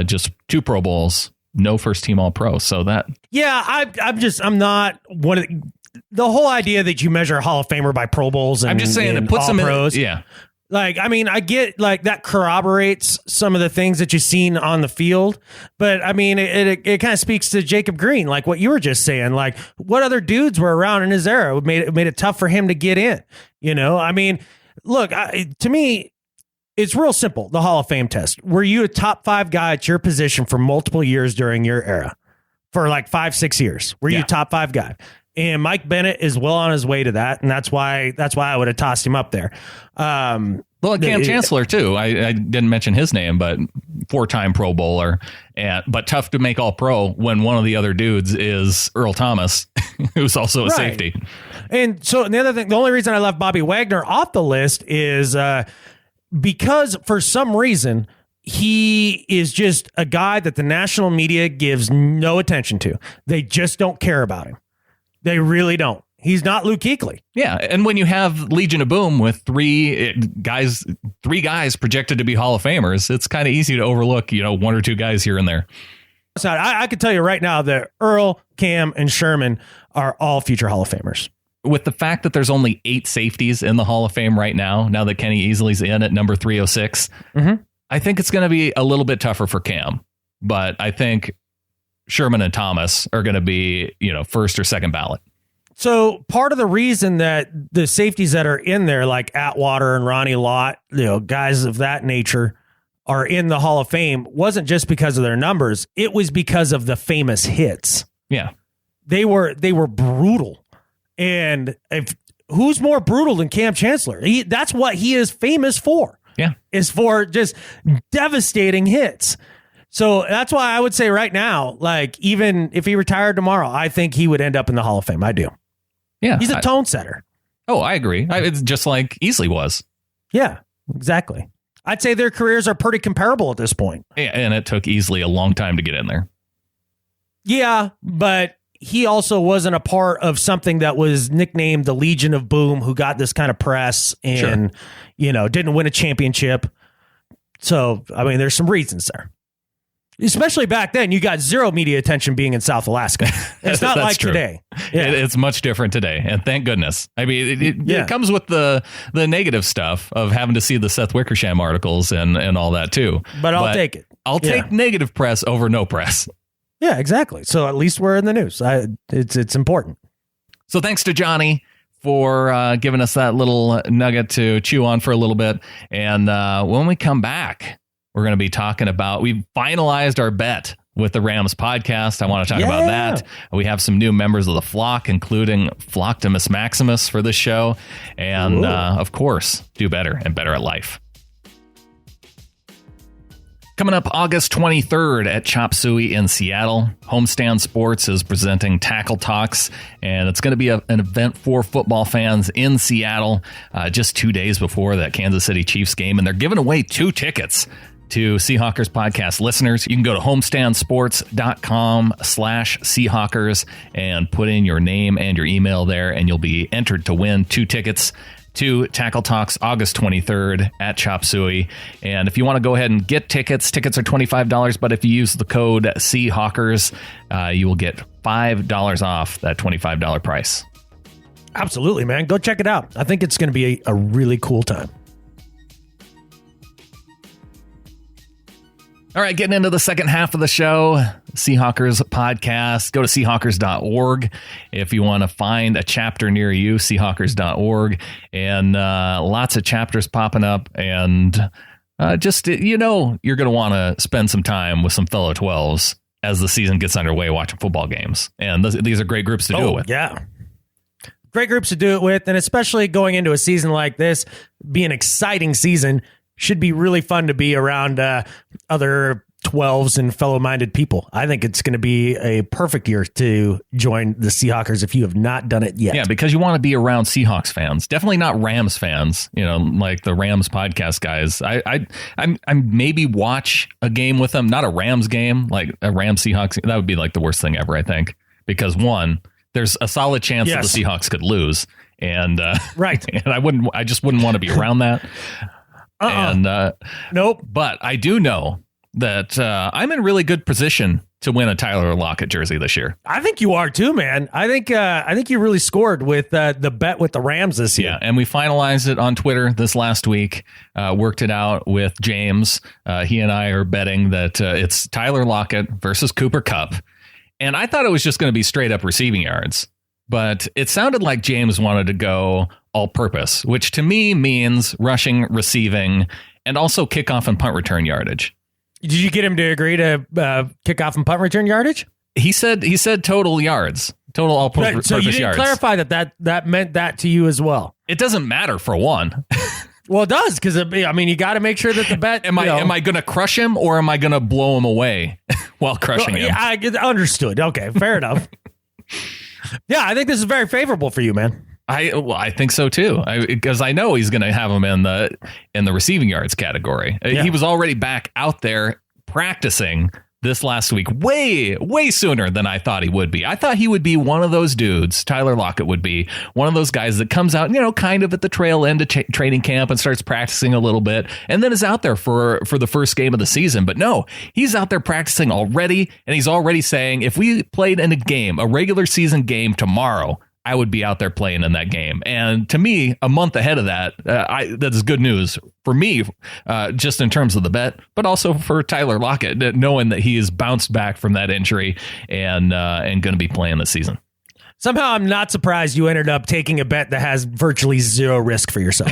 just 2 Pro Bowls, no first team All-Pro. So that. Yeah, I'm not one of the whole idea that you measure a Hall of Famer by Pro Bowls. And I'm just saying it puts them pros. Yeah. Like, I mean, I get like that corroborates some of the things that you've seen on the field, but I mean, it kind of speaks to Jacob Green, like what you were just saying, like what other dudes were around in his era made it tough for him to get in. I mean, look, to me, it's real simple. The Hall of Fame test. Were you a top 5 guy at your position for multiple years during your era? For like 5-6 years? Were you a top 5 guy? And Mike Bennett is well on his way to that, and that's why I would have tossed him up there. Cam Chancellor too. I didn't mention his name, but 4-time Pro Bowler, but tough to make All-Pro when one of the other dudes is Earl Thomas, who's also a safety. And so the other thing, the only reason I left Bobby Wagner off the list is because for some reason he is just a guy that the national media gives no attention to. They just don't care about him. They really don't. He's not Luke Kuechly. Yeah, and when you have Legion of Boom with 3 guys projected to be Hall of Famers, it's kind of easy to overlook, 1 or 2 guys here and there. So I can tell you right now that Earl, Cam, and Sherman are all future Hall of Famers. With the fact that there's only 8 safeties in the Hall of Fame right now that Kenny Easley's in at number 306, I think it's going to be a little bit tougher for Cam. But I think Sherman and Thomas are going to be, first or second ballot. So part of the reason that the safeties that are in there, like Atwater and Ronnie Lott, guys of that nature, are in the Hall of Fame wasn't just because of their numbers. It was because of the famous hits. Yeah. They were brutal. And who's more brutal than Cam Chancellor? That's what he is famous for. Yeah. Is for just devastating hits. So that's why I would say right now, like, even if he retired tomorrow, I think he would end up in the Hall of Fame. I do. Yeah. He's a tone setter. Oh, I agree. It's just like Easley was. Yeah, exactly. I'd say their careers are pretty comparable at this point. Yeah, and it took Easley a long time to get in there. Yeah, but he also wasn't a part of something that was nicknamed the Legion of Boom, who got this kind of press and, didn't win a championship. So, I mean, there's some reasons there. Especially back then, you got zero media attention being in South Alaska. It's not like true. Today. Yeah. It's much different today, and thank goodness. I mean, it comes with the negative stuff of having to see the Seth Wickersham articles and all that too. But I'll take it. I'll take negative press over no press. Yeah, exactly. So at least we're in the news. It's important. So thanks to Johnny for giving us that little nugget to chew on for a little bit. And when we come back, We're going to be talking about, we finalized our bet with the Rams podcast. I want to talk about that. We have some new members of the flock, including Flocktimus Maximus for this show. And of course, do better and better at life. Coming up August 23rd at Chop Suey in Seattle, Homestand Sports is presenting Tackle Talks, and it's going to be an event for football fans in Seattle just 2 days before that Kansas City Chiefs game, and they're giving away 2 tickets to Seahawkers podcast listeners. You can go to homestandsports.com/Seahawkers and put in your name and your email there, and you'll be entered to win 2 tickets to Tackle Talks August 23rd at Chop Suey. And if you want to go ahead and get tickets are $25, but if you use the code Seahawkers, you will get $5 off that $25 price. Absolutely, man. Go check it out. I think it's going to be a really cool time. All right, getting into the second half of the show, Seahawkers podcast. Go to Seahawkers.org if you want to find a chapter near you, Seahawkers.org. And lots of chapters popping up. And just, you're going to want to spend some time with some fellow 12s as the season gets underway watching football games. And these are great groups to do it with. Yeah. Great groups to do it with. And especially going into a season like this, be an exciting season. Should be really fun to be around other 12s and fellow-minded people. I think it's going to be a perfect year to join the Seahawkers if you have not done it yet. Yeah, because you want to be around Seahawks fans. Definitely not Rams fans, like the Rams podcast guys. I maybe watch a game with them, not a Rams game, like a Rams Seahawks. That would be like the worst thing ever, I think. Because one, there's a solid chance that the Seahawks could lose. And right. And I just wouldn't want to be around that. And nope. But I do know that I'm in really good position to win a Tyler Lockett jersey this year. I think you are too, man. I think you really scored with the bet with the Rams this year. Yeah, and we finalized it on Twitter this last week. Worked it out with James. He and I are betting that it's Tyler Lockett versus Cooper Kupp. And I thought it was just going to be straight up receiving yards. But it sounded like James wanted to go all-purpose, which to me means rushing, receiving, and also kickoff and punt return yardage. Did you get him to agree to kickoff and punt return yardage? He said total yards, total all-purpose yards. So you didn't clarify that meant that to you as well. It doesn't matter for one. Well, it does, because you got to make sure that the bet. Am I going to crush him or am I going to blow him away while crushing him? I understood. Okay, fair enough. Yeah, I think this is very favorable for you, man. I think so too, because I know he's going to have him in the receiving yards category. Yeah. He was already back out there practicing this last week, way sooner than I thought he would be. I thought he would be one of those dudes. Tyler Lockett would be one of those guys that comes out, kind of at the trail end of training camp and starts practicing a little bit, and then is out there for the first game of the season. But no, he's out there practicing already, and he's already saying, if we played in a regular season game tomorrow, I would be out there playing in that game. And to me, a month ahead of that, that's good news for me, just in terms of the bet, but also for Tyler Lockett, knowing that he has bounced back from that injury and going to be playing this season. Somehow I'm not surprised you ended up taking a bet that has virtually zero risk for yourself.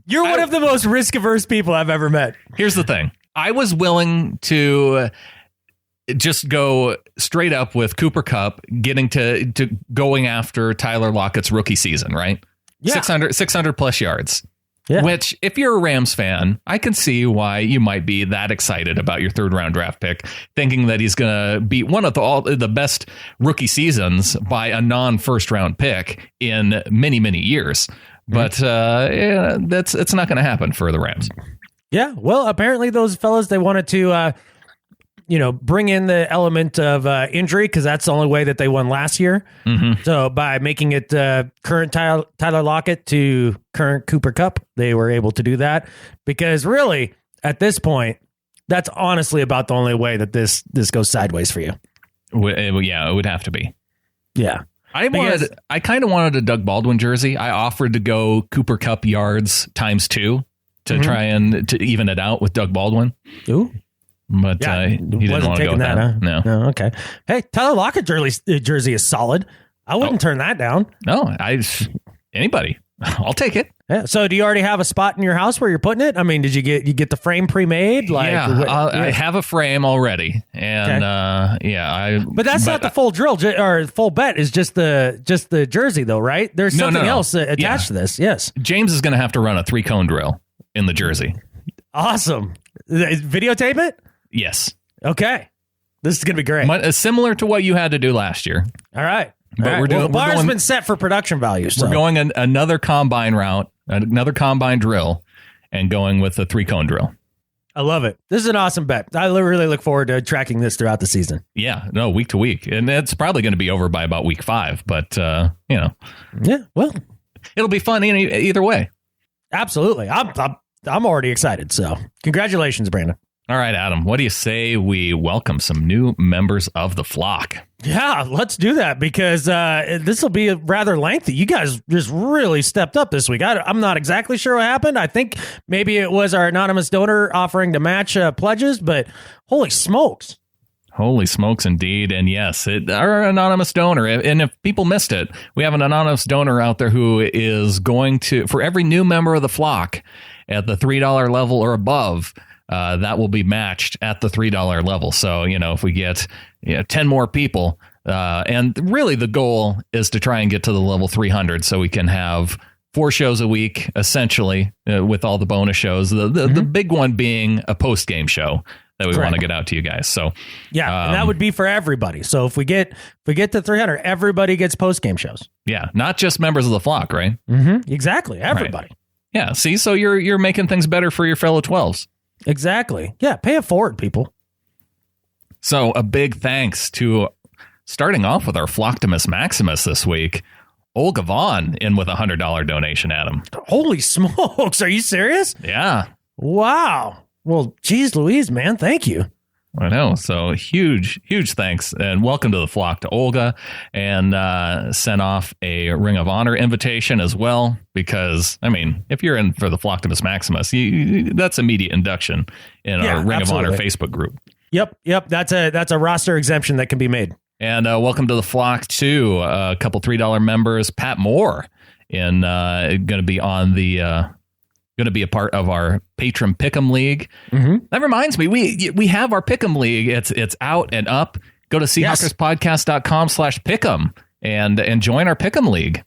You're one of the most risk-averse people I've ever met. Here's the thing. I was willing to just go straight up with Cooper Kupp getting to going after Tyler Lockett's rookie season, right? Yeah. 600 plus yards. Yeah. Which, if you're a Rams fan, I can see why you might be that excited about your 3rd round draft pick, thinking that he's going to be one of the best rookie seasons by a non-first round pick in many, many years. But it's not going to happen for the Rams. Yeah. Well, apparently those fellas, they wanted to bring in the element of injury, because that's the only way that they won last year. Mm-hmm. So by making it current Tyler Lockett to current Cooper Kupp, they were able to do that, because really at this point, that's honestly about the only way that this goes sideways for you. Yeah, it would have to be. Yeah. I kind of wanted a Doug Baldwin jersey. I offered to go Cooper Kupp yards times 2 to try and to even it out with Doug Baldwin. Ooh. But he didn't want to go with that. Huh? No. Okay. Hey, Tyler Lockett jersey is solid. I wouldn't turn that down. No, anybody. I'll take it. Yeah. So do you already have a spot in your house where you're putting it? I mean, did you get the frame pre-made? I have a frame already, and But that's not the full drill or full bet. Is just the jersey though, right? There's something else attached to this. Yes. James is going to have to run a 3-cone drill in the jersey. Awesome. Videotape it? Yes. Okay. This is going to be great. Similar to what you had to do last year. All right. But the bar's been set for production value. So. We're going another combine route, another combine drill, and going with a 3-cone drill. I love it. This is an awesome bet. I really look forward to tracking this throughout the season. Yeah, no, week to week. And it's probably going to be over by about week 5. But, Yeah, well. It'll be fun either way. Absolutely. I'm already excited. So congratulations, Brandon. All right, Adam, what do you say we welcome some new members of the flock? Yeah, let's do that because this will be rather lengthy. You guys just really stepped up this week. I'm not exactly sure what happened. I think maybe it was our anonymous donor offering to match pledges, but holy smokes. Holy smokes, indeed. And yes, our anonymous donor, and if people missed it, we have an anonymous donor out there who is going to, for every new member of the flock at the $3 level or above, that will be matched at the $3 level. So, if we get 10 more people, and really the goal is to try and get to the level 300 so we can have 4 shows a week, essentially, with all the bonus shows. The big one being a post-game show that we want to get out to you guys. So, yeah, and that would be for everybody. So if we get to 300, everybody gets post-game shows. Yeah, not just members of the flock, right? Mm-hmm. Exactly, everybody. Right. Yeah, see, so you're making things better for your fellow 12s. Exactly. Yeah, pay it forward, people. So a big thanks to starting off with our Flocktimus Maximus this week, Olga Vaughn in with a $100 donation, Adam. Holy smokes. Are you serious? Yeah. Wow. Well, geez Louise, man. Thank you. I know. So huge thanks and welcome to the flock to Olga, and sent off a Ring of Honor invitation as well, because, I mean, if you're in for the Flocktimus Maximus, that's immediate induction in our Ring of Honor Facebook group. Yep. That's a roster exemption that can be made. And welcome to the flock to a couple $3 members. Pat Moore going to be on the going to be a part of our Patron Pick'em League. Mm-hmm. That reminds me, we have our Pick'em League. It's out and up. Go to seahawkerspodcast.com/pick'em and join our Pick'em League.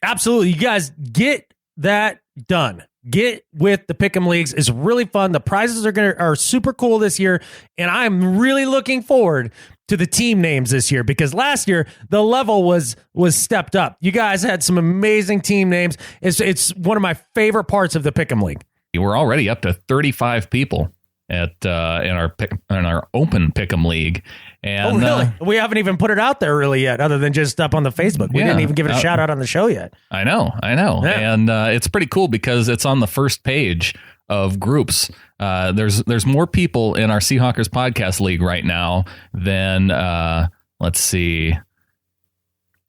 Absolutely. You guys get that done. Get with the Pick'em Leagues. It's really fun. The prizes are super cool this year, and I'm really looking forward to the team names this year, because last year the level was stepped up. You guys had some amazing team names. It's one of my favorite parts of the Pick'em League. We're already up to 35 people at in our open Pick'em League. And, really? We haven't even put it out there really yet, other than just up on the Facebook. We didn't even give it a shout out on the show yet. I know. Yeah. And it's pretty cool because it's on the first page of groups. There's more people in our Seahawkers podcast league right now than let's see,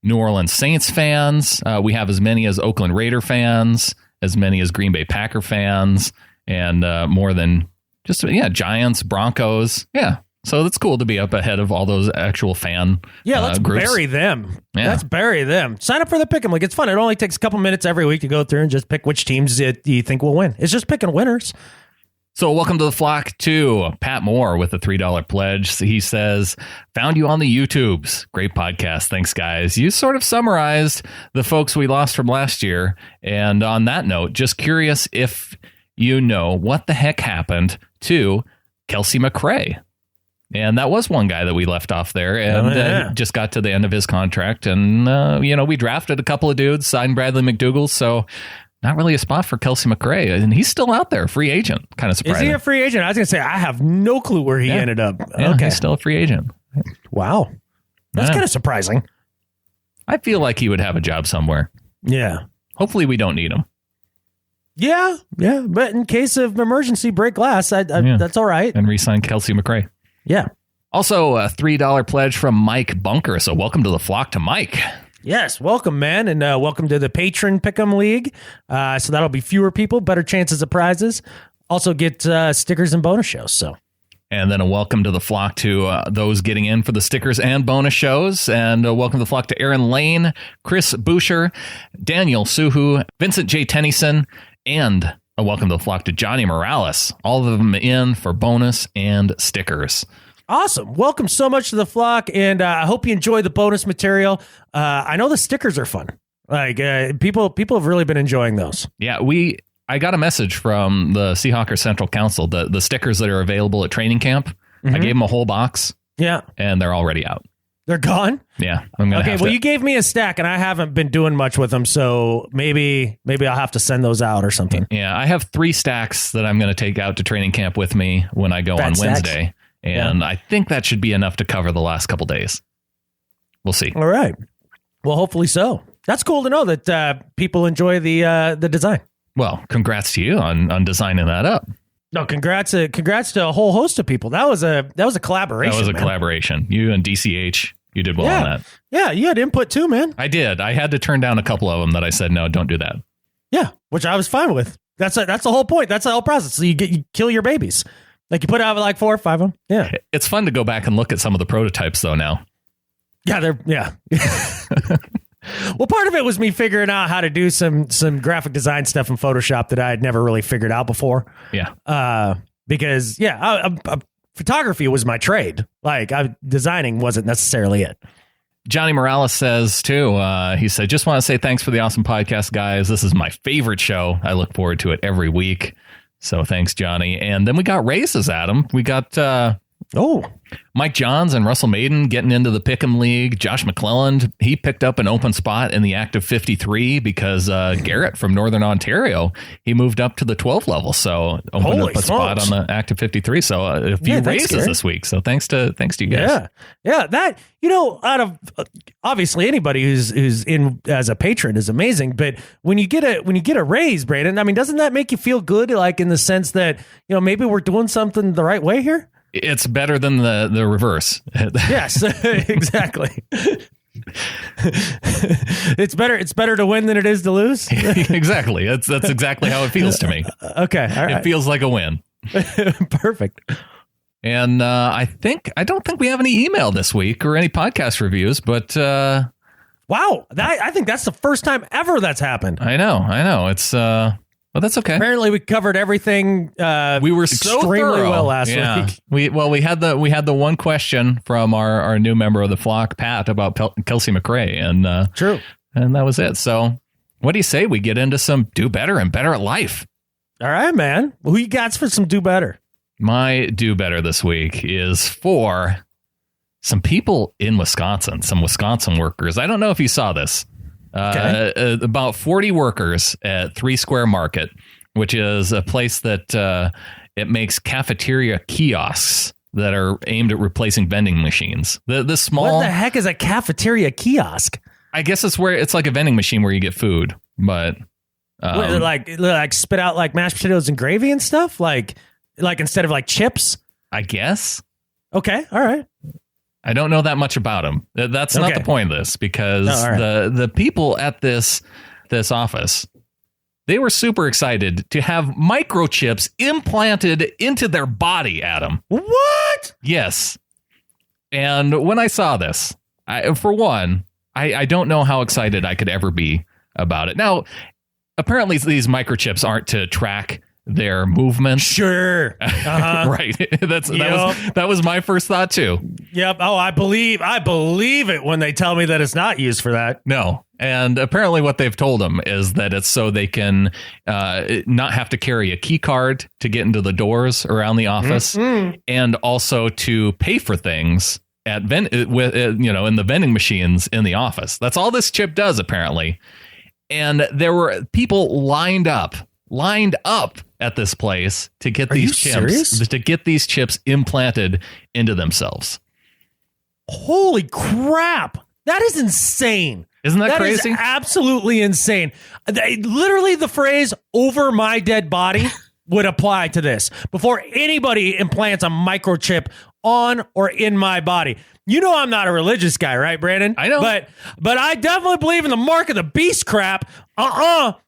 New Orleans Saints fans. We have as many as Oakland Raider fans, as many as Green Bay Packer fans, and more than just Giants, Broncos. Yeah. So it's cool to be up ahead of all those actual fan let's groups. Bury them. Yeah. Let's bury them. Sign up for the Pick'em League. It's fun. It only takes a couple minutes every week to go through and just pick which teams you think will win. It's just picking winners. So welcome to the flock to Pat Moore with a $3 pledge. He says, found you on the YouTubes. Great podcast. Thanks, guys. You sort of summarized the folks we lost from last year. And on that note, just curious if you know what the heck happened to Kelsey McRae. And that was one guy that we left off there, and just got to the end of his contract. And, we drafted a couple of dudes, signed Bradley McDougall. So not really a spot for Kelsey McRae. And he's still out there, free agent. Kind of surprising. Is he a free agent? I was going to say, I have no clue where he ended up. Yeah, okay. He's still a free agent. Wow. That's kind of surprising. I feel like he would have a job somewhere. Yeah. Hopefully we don't need him. Yeah. But in case of emergency, break glass, that's all right. And re-sign Kelsey McRae. Yeah. Also, a $3 pledge from Mike Bunker. So welcome to the flock to Mike. Yes, welcome, man. And welcome to the Patron Pick'em League. So that'll be fewer people, better chances of prizes. Also get stickers and bonus shows. So And then a welcome to the flock to those getting in for the stickers and bonus shows. And a welcome to the flock to Aaron Lane, Chris Boucher, Daniel Suhu, Vincent J. Tennyson, and a welcome to the flock to Johnny Morales. All of them in for bonus and stickers. Awesome. Welcome so much to the flock, and I hope you enjoy the bonus material. I know the stickers are fun. Like people have really been enjoying those. Yeah, I got a message from the Seahawkers Central Council, the stickers that are available at training camp. I gave them a whole box. Yeah. And they're already out. They're gone? Yeah. I'm gonna have to. You gave me a stack, and I haven't been doing much with them, so maybe I'll have to send those out or something. Yeah, I have 3 stacks that I'm going to take out to training camp with me when I go on Wednesday. And I think that should be enough to cover the last couple days. We'll see. All right. Well, hopefully so. That's cool to know that people enjoy the design. Well, congrats to you on designing that up. No, congrats to a whole host of people. That was a collaboration. That was a collaboration. You and DCH, you did well on that. Yeah, you had input too, man. I did. I had to turn down a couple of them that I said, no, don't do that. Yeah, which I was fine with. That's the whole point. That's the whole process. So you kill your babies. Like you put out like 4 or 5 of them. Yeah. It's fun to go back and look at some of the prototypes though now. Yeah. Well, part of it was me figuring out how to do some graphic design stuff in Photoshop that I had never really figured out before. Yeah. Because photography was my trade. Like designing wasn't necessarily it. Johnny Morales says too, he said, just want to say thanks for the awesome podcast, guys. This is my favorite show. I look forward to it every week. So thanks, Johnny. And then we got raises, Adam. We got Mike Johns and Russell Maiden getting into the Pick'em League. Josh McClelland, he picked up an open spot in the active 53 because Garrett from Northern Ontario, he moved up to the 12 level. So opened up a spot on the active 53. So a few raises this week. So thanks to you guys. Yeah. That, out of obviously anybody who's in as a patron is amazing. But when you get a raise, Brandan, I mean, doesn't that make you feel good? Like in the sense that, maybe we're doing something the right way here? It's better than the reverse. Yes, exactly. It's better to win than it is to lose. Exactly. That's exactly how it feels to me. Okay. All right. It feels like a win. Perfect. And I don't think we have any email this week or any podcast reviews, but wow, I think that's the first time ever that's happened. I know. It's well, that's okay. Apparently, we covered everything. We were so extremely thorough. well last week. We had the one question from our new member of the flock, Pat, about Kelsey McRae, and true, and that was it. So, what do you say we get into some do better and better at life? All right, man. Who you got for some do better? My do better this week is for some people in Wisconsin, some Wisconsin workers. I don't know if you saw this. About 40 workers at 3 Square Market, which is a place that it makes cafeteria kiosks that are aimed at replacing vending machines. The small. What the heck is a cafeteria kiosk? I guess it's like a vending machine where you get food, but like spit out like mashed potatoes and gravy and stuff, like instead of like chips. I guess. Okay, all right. I don't know that much about them. That's not the point of this, because the people at this office, they were super excited to have microchips implanted into their body, Adam. What? Yes. And when I saw this, I don't know how excited I could ever be about it. Now, apparently these microchips aren't to track their movements. Sure. Uh-huh. Right. That was my first thought too. Yep. Oh, I believe it when they tell me that it's not used for that. No. And apparently what they've told them is that it's so they can not have to carry a key card to get into the doors around the office, and also to pay for things at in the vending machines in the office. That's all this chip does, apparently. And there were people lined up at this place to get these chips implanted into themselves. Holy crap. That is insane. Isn't that crazy? That is absolutely insane. Literally the phrase "over my dead body" would apply to this before anybody implants a microchip on or in my body. You know I'm not a religious guy, right, Brandan? I know. But I definitely believe in the mark of the beast crap.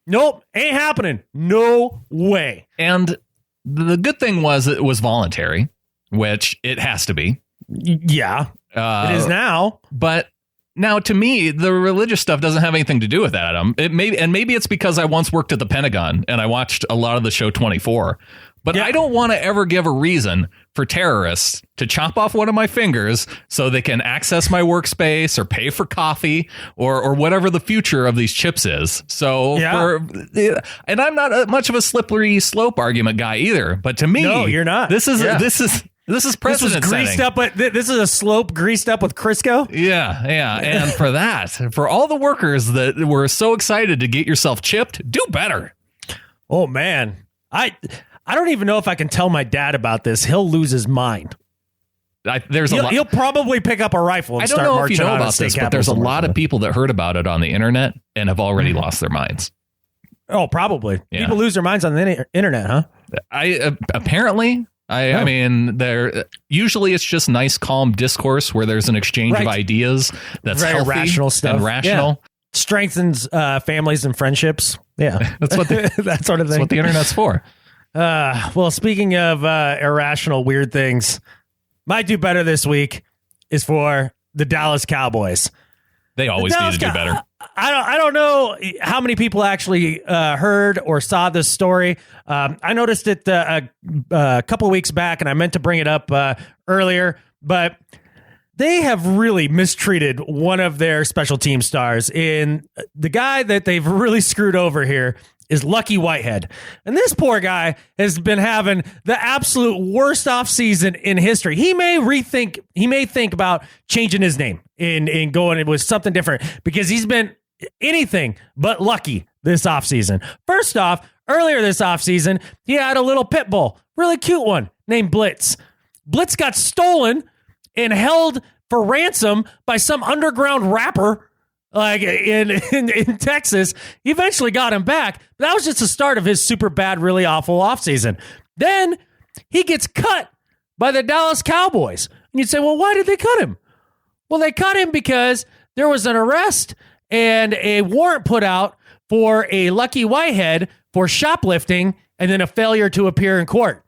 Nope, ain't happening. No way. And the good thing was it was voluntary. which it has to be. Yeah, it is now. But now, to me, the religious stuff doesn't have anything to do with that, Adam. Maybe it's because I once worked at the Pentagon and I watched a lot of the show 24. But I don't want to ever give a reason for terrorists to chop off one of my fingers so they can access my workspace or pay for coffee or whatever the future of these chips is. So, and I'm not much of a slippery slope argument guy either. But to me, no, you're not. This is precedent setting. This is a slope greased up with Crisco. Yeah. And for all the workers that were so excited to get yourself chipped, do better. Oh, man. I don't even know if I can tell my dad about this. He'll lose his mind. He'll probably pick up a rifle and start marching. I don't know if you know about this, but there's a lot of people that heard about it on the internet and have already lost their minds. Oh, probably. Yeah. People lose their minds on the internet, huh? Apparently. I mean, usually it's just nice, calm discourse where there's an exchange of ideas that's very healthy rational stuff. And rational. Yeah. Strengthens families and friendships. Yeah, that's what that sort of thing. That's what the internet's for. Well, speaking of irrational, weird things, my do better this week is for the Dallas Cowboys. They always need to do better. I don't know how many people actually heard or saw this story. I noticed it a couple of weeks back, and I meant to bring it up earlier, but they have really mistreated one of their special team stars. And the guy that they've really screwed over here is Lucky Whitehead. And this poor guy has been having the absolute worst offseason in history. He may think about changing his name and going with something different because he's been anything but lucky this offseason. First off, earlier this offseason, he had a little pit bull, really cute one named Blitz. Blitz got stolen and held for ransom by some underground rapper like in Texas. He eventually got him back. But that was just the start of his super bad, really awful offseason. Then he gets cut by the Dallas Cowboys. And you'd say, well, why did they cut him? Well, they cut him because there was an arrest and a warrant put out for a Lucky Whitehead for shoplifting and then a failure to appear in court.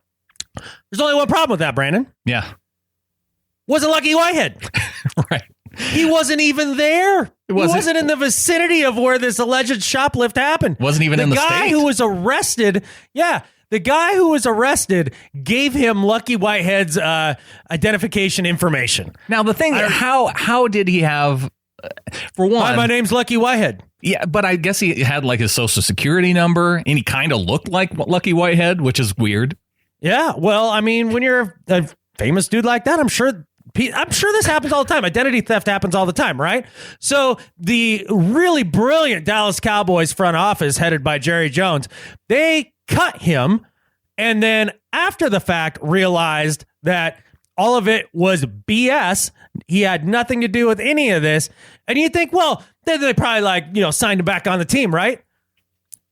There's only one problem with that, Brandon. Yeah. Wasn't Lucky Whitehead. Right. He wasn't even there. He wasn't in the vicinity of where this alleged shoplift happened. Wasn't even in the state. The guy who was arrested, the guy who was arrested gave him Lucky Whitehead's identification information. Now, the thing, how did he have, for one... Hi, my name's Lucky Whitehead. Yeah, but I guess he had like his social security number, and he kind of looked like Lucky Whitehead, which is weird. Yeah, well, I mean, when you're a famous dude like that, I'm sure this happens all the time. Identity theft happens all the time, right? So the really brilliant Dallas Cowboys front office, headed by Jerry Jones, they cut him and then after the fact realized that all of it was BS. He had nothing to do with any of this. And you think, well, they probably signed him back on the team, right?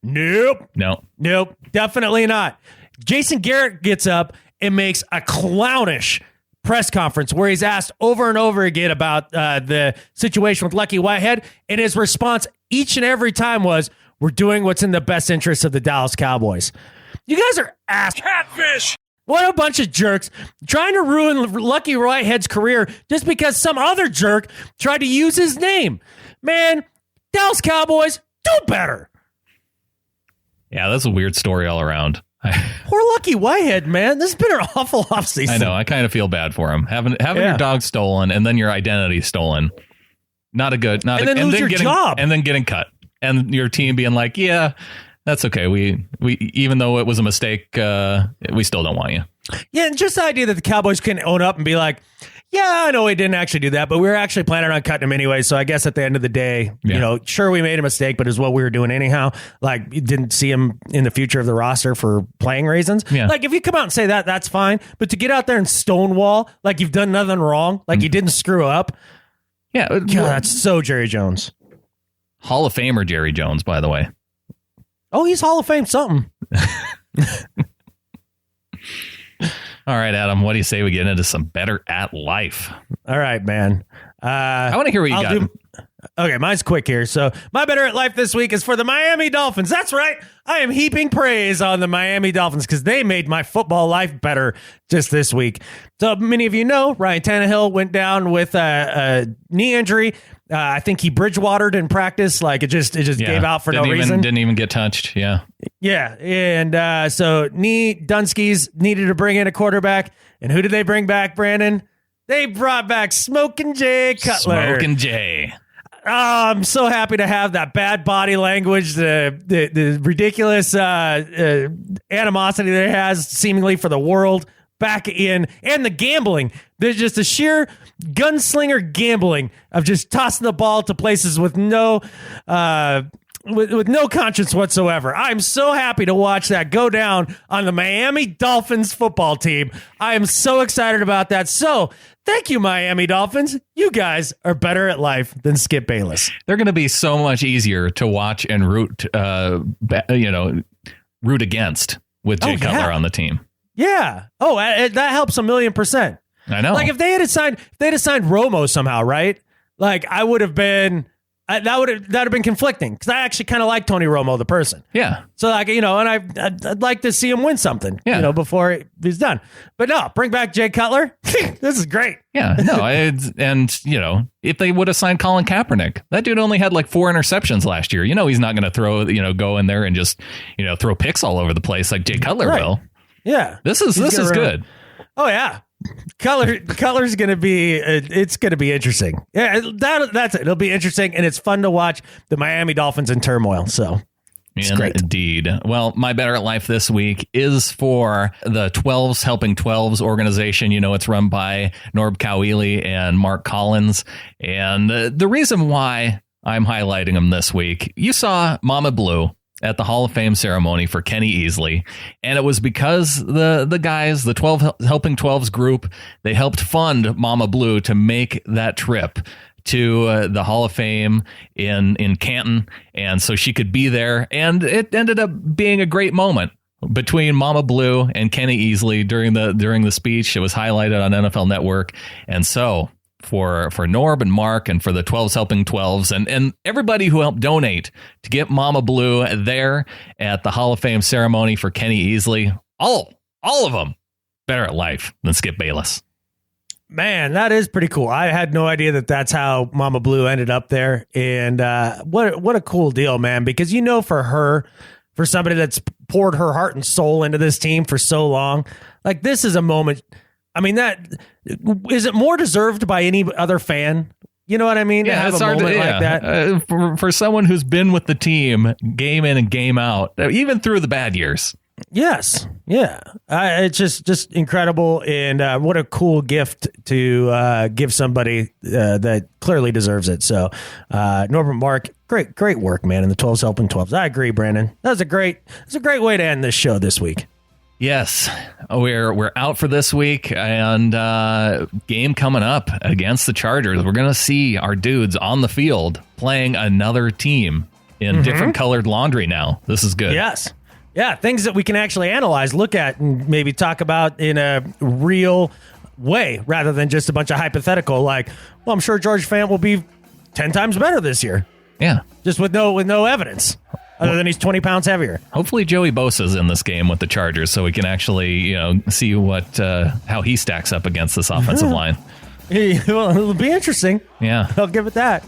Nope. Nope. Definitely not. Jason Garrett gets up and makes a clownish press conference where he's asked over and over again about the situation with Lucky Whitehead, and his response each and every time was, we're doing what's in the best interest of the Dallas Cowboys. You guys are ass catfish. What a bunch of jerks trying to ruin Lucky Whitehead's career just because some other jerk tried to use his name. Man, Dallas Cowboys, do better. Yeah, that's a weird story all around. Poor Lucky Whitehead, man. This has been an awful offseason. I know. I kind of feel bad for him. Having your dog stolen and then your identity stolen. Not a good. And then lose your job. And then getting cut. And your team being like, yeah, that's okay. We even though it was a mistake, we still don't want you. Yeah, and just the idea that the Cowboys can own up and be like, yeah, I know we didn't actually do that, but we were actually planning on cutting him anyway. So I guess at the end of the day, sure, we made a mistake, but it's what we were doing anyhow. Like, you didn't see him in the future of the roster for playing reasons. Yeah. Like, if you come out and say that, that's fine. But to get out there and stonewall, like you've done nothing wrong, like you didn't screw up. Yeah. God, that's so Jerry Jones. Hall of Famer Jerry Jones, by the way. Oh, he's Hall of Fame something. All right, Adam, what do you say we get into some better at life? All right, man. I want to hear what you got. Okay, mine's quick here. So my better at life this week is for the Miami Dolphins. That's right. I am heaping praise on the Miami Dolphins because they made my football life better just this week. So many of you know, Ryan Tannehill went down with a knee injury. I think he bridgewatered in practice. Like it just gave out for no reason. Didn't even get touched. Yeah. Yeah. And so Dunskies needed to bring in a quarterback. And who did they bring back, Brandon? They brought back Smokin' Jay Cutler. Smokin' Jay. Oh, I'm so happy to have that bad body language, the ridiculous animosity that it has seemingly for the world back in, and the gambling. There's just a sheer gunslinger gambling of just tossing the ball to places with no with no conscience whatsoever. I'm so happy to watch that go down on the Miami Dolphins football team. I am so excited about that. So thank you, Miami Dolphins. You guys are better at life than Skip Bayless. They're going to be so much easier to watch and root against with Jay Cutler on the team. Yeah. Oh, that helps 1,000,000%. I know. Like if they had signed Romo somehow, right? Like I would have been. That would have been conflicting because I actually kind of like Tony Romo, the person. Yeah. So like, and I'd like to see him win something, before he's done. But no, bring back Jay Cutler. This is great. Yeah. No. If they would have signed Colin Kaepernick, that dude only had like 4 interceptions last year. He's not going to go in there and just, throw picks all over the place like Jay Cutler will. Yeah. This is good. Oh yeah. Color's gonna be it's gonna be interesting. Yeah, that's it. It'll be interesting, and it's fun to watch the Miami Dolphins in turmoil. So it's great. Indeed. Well, my better at life this week is for the 12s Helping 12s organization. It's run by Norb Cowiely and Mark Collins, and the reason why I'm highlighting them this week, you saw Mama Blue at the Hall of Fame ceremony for Kenny Easley. And it was because the guys, the 12 Helping 12s group, they helped fund Mama Blue to make that trip to the Hall of Fame in Canton. And so she could be there. And it ended up being a great moment between Mama Blue and Kenny Easley during the speech. It was highlighted on NFL Network. And so for Norb and Mark and for the 12s Helping 12s and everybody who helped donate to get Mama Blue there at the Hall of Fame ceremony for Kenny Easley, all of them better at life than Skip Bayless. Man, that is pretty cool. I had no idea that's how Mama Blue ended up there. And what a cool deal, man, because for somebody that's poured her heart and soul into this team for so long, like this is a moment. I mean, is it more deserved by any other fan? You know what I mean? Yeah, to have it's a hard moment like that. For someone who's been with the team game in and game out, even through the bad years. Yes. Yeah. It's just incredible. And what a cool gift to give somebody that clearly deserves it. So Norbert Mark, great work, man. In the 12s Helping 12s. I agree, Brandon. That's a great way to end this show this week. Yes, we're out for this week, and game coming up against the Chargers. We're going to see our dudes on the field playing another team in different colored laundry now. This is good. Yes. Yeah, things that we can actually analyze, look at, and maybe talk about in a real way rather than just a bunch of hypothetical like, well, I'm sure George Fant will be 10 times better this year. Yeah. Just with no evidence. Other than he's 20 pounds heavier. Hopefully Joey Bosa's in this game with the Chargers so we can actually, see how he stacks up against this offensive line. Well, it'll be interesting. Yeah. I'll give it that.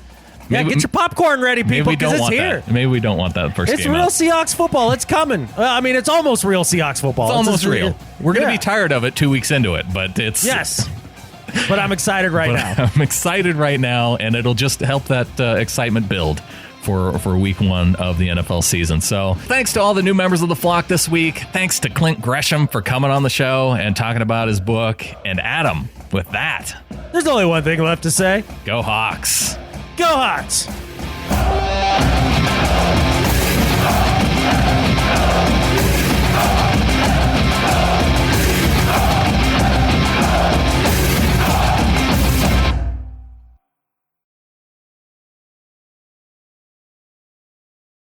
Yeah, get your popcorn ready, people, because it's here. Maybe we don't want that first game. It's real Seahawks football. It's coming. It's almost real Seahawks football. It's almost real. We're going to be tired of it 2 weeks into it, but it's... Yes. But I'm excited right now. I'm excited right now, and it'll just help that excitement build for week 1 of the NFL season. So thanks to all the new members of the flock this week. Thanks to Clint Gresham for coming on the show and talking about his book. And Adam, with that, there's only one thing left to say. Go Hawks. Go Hawks.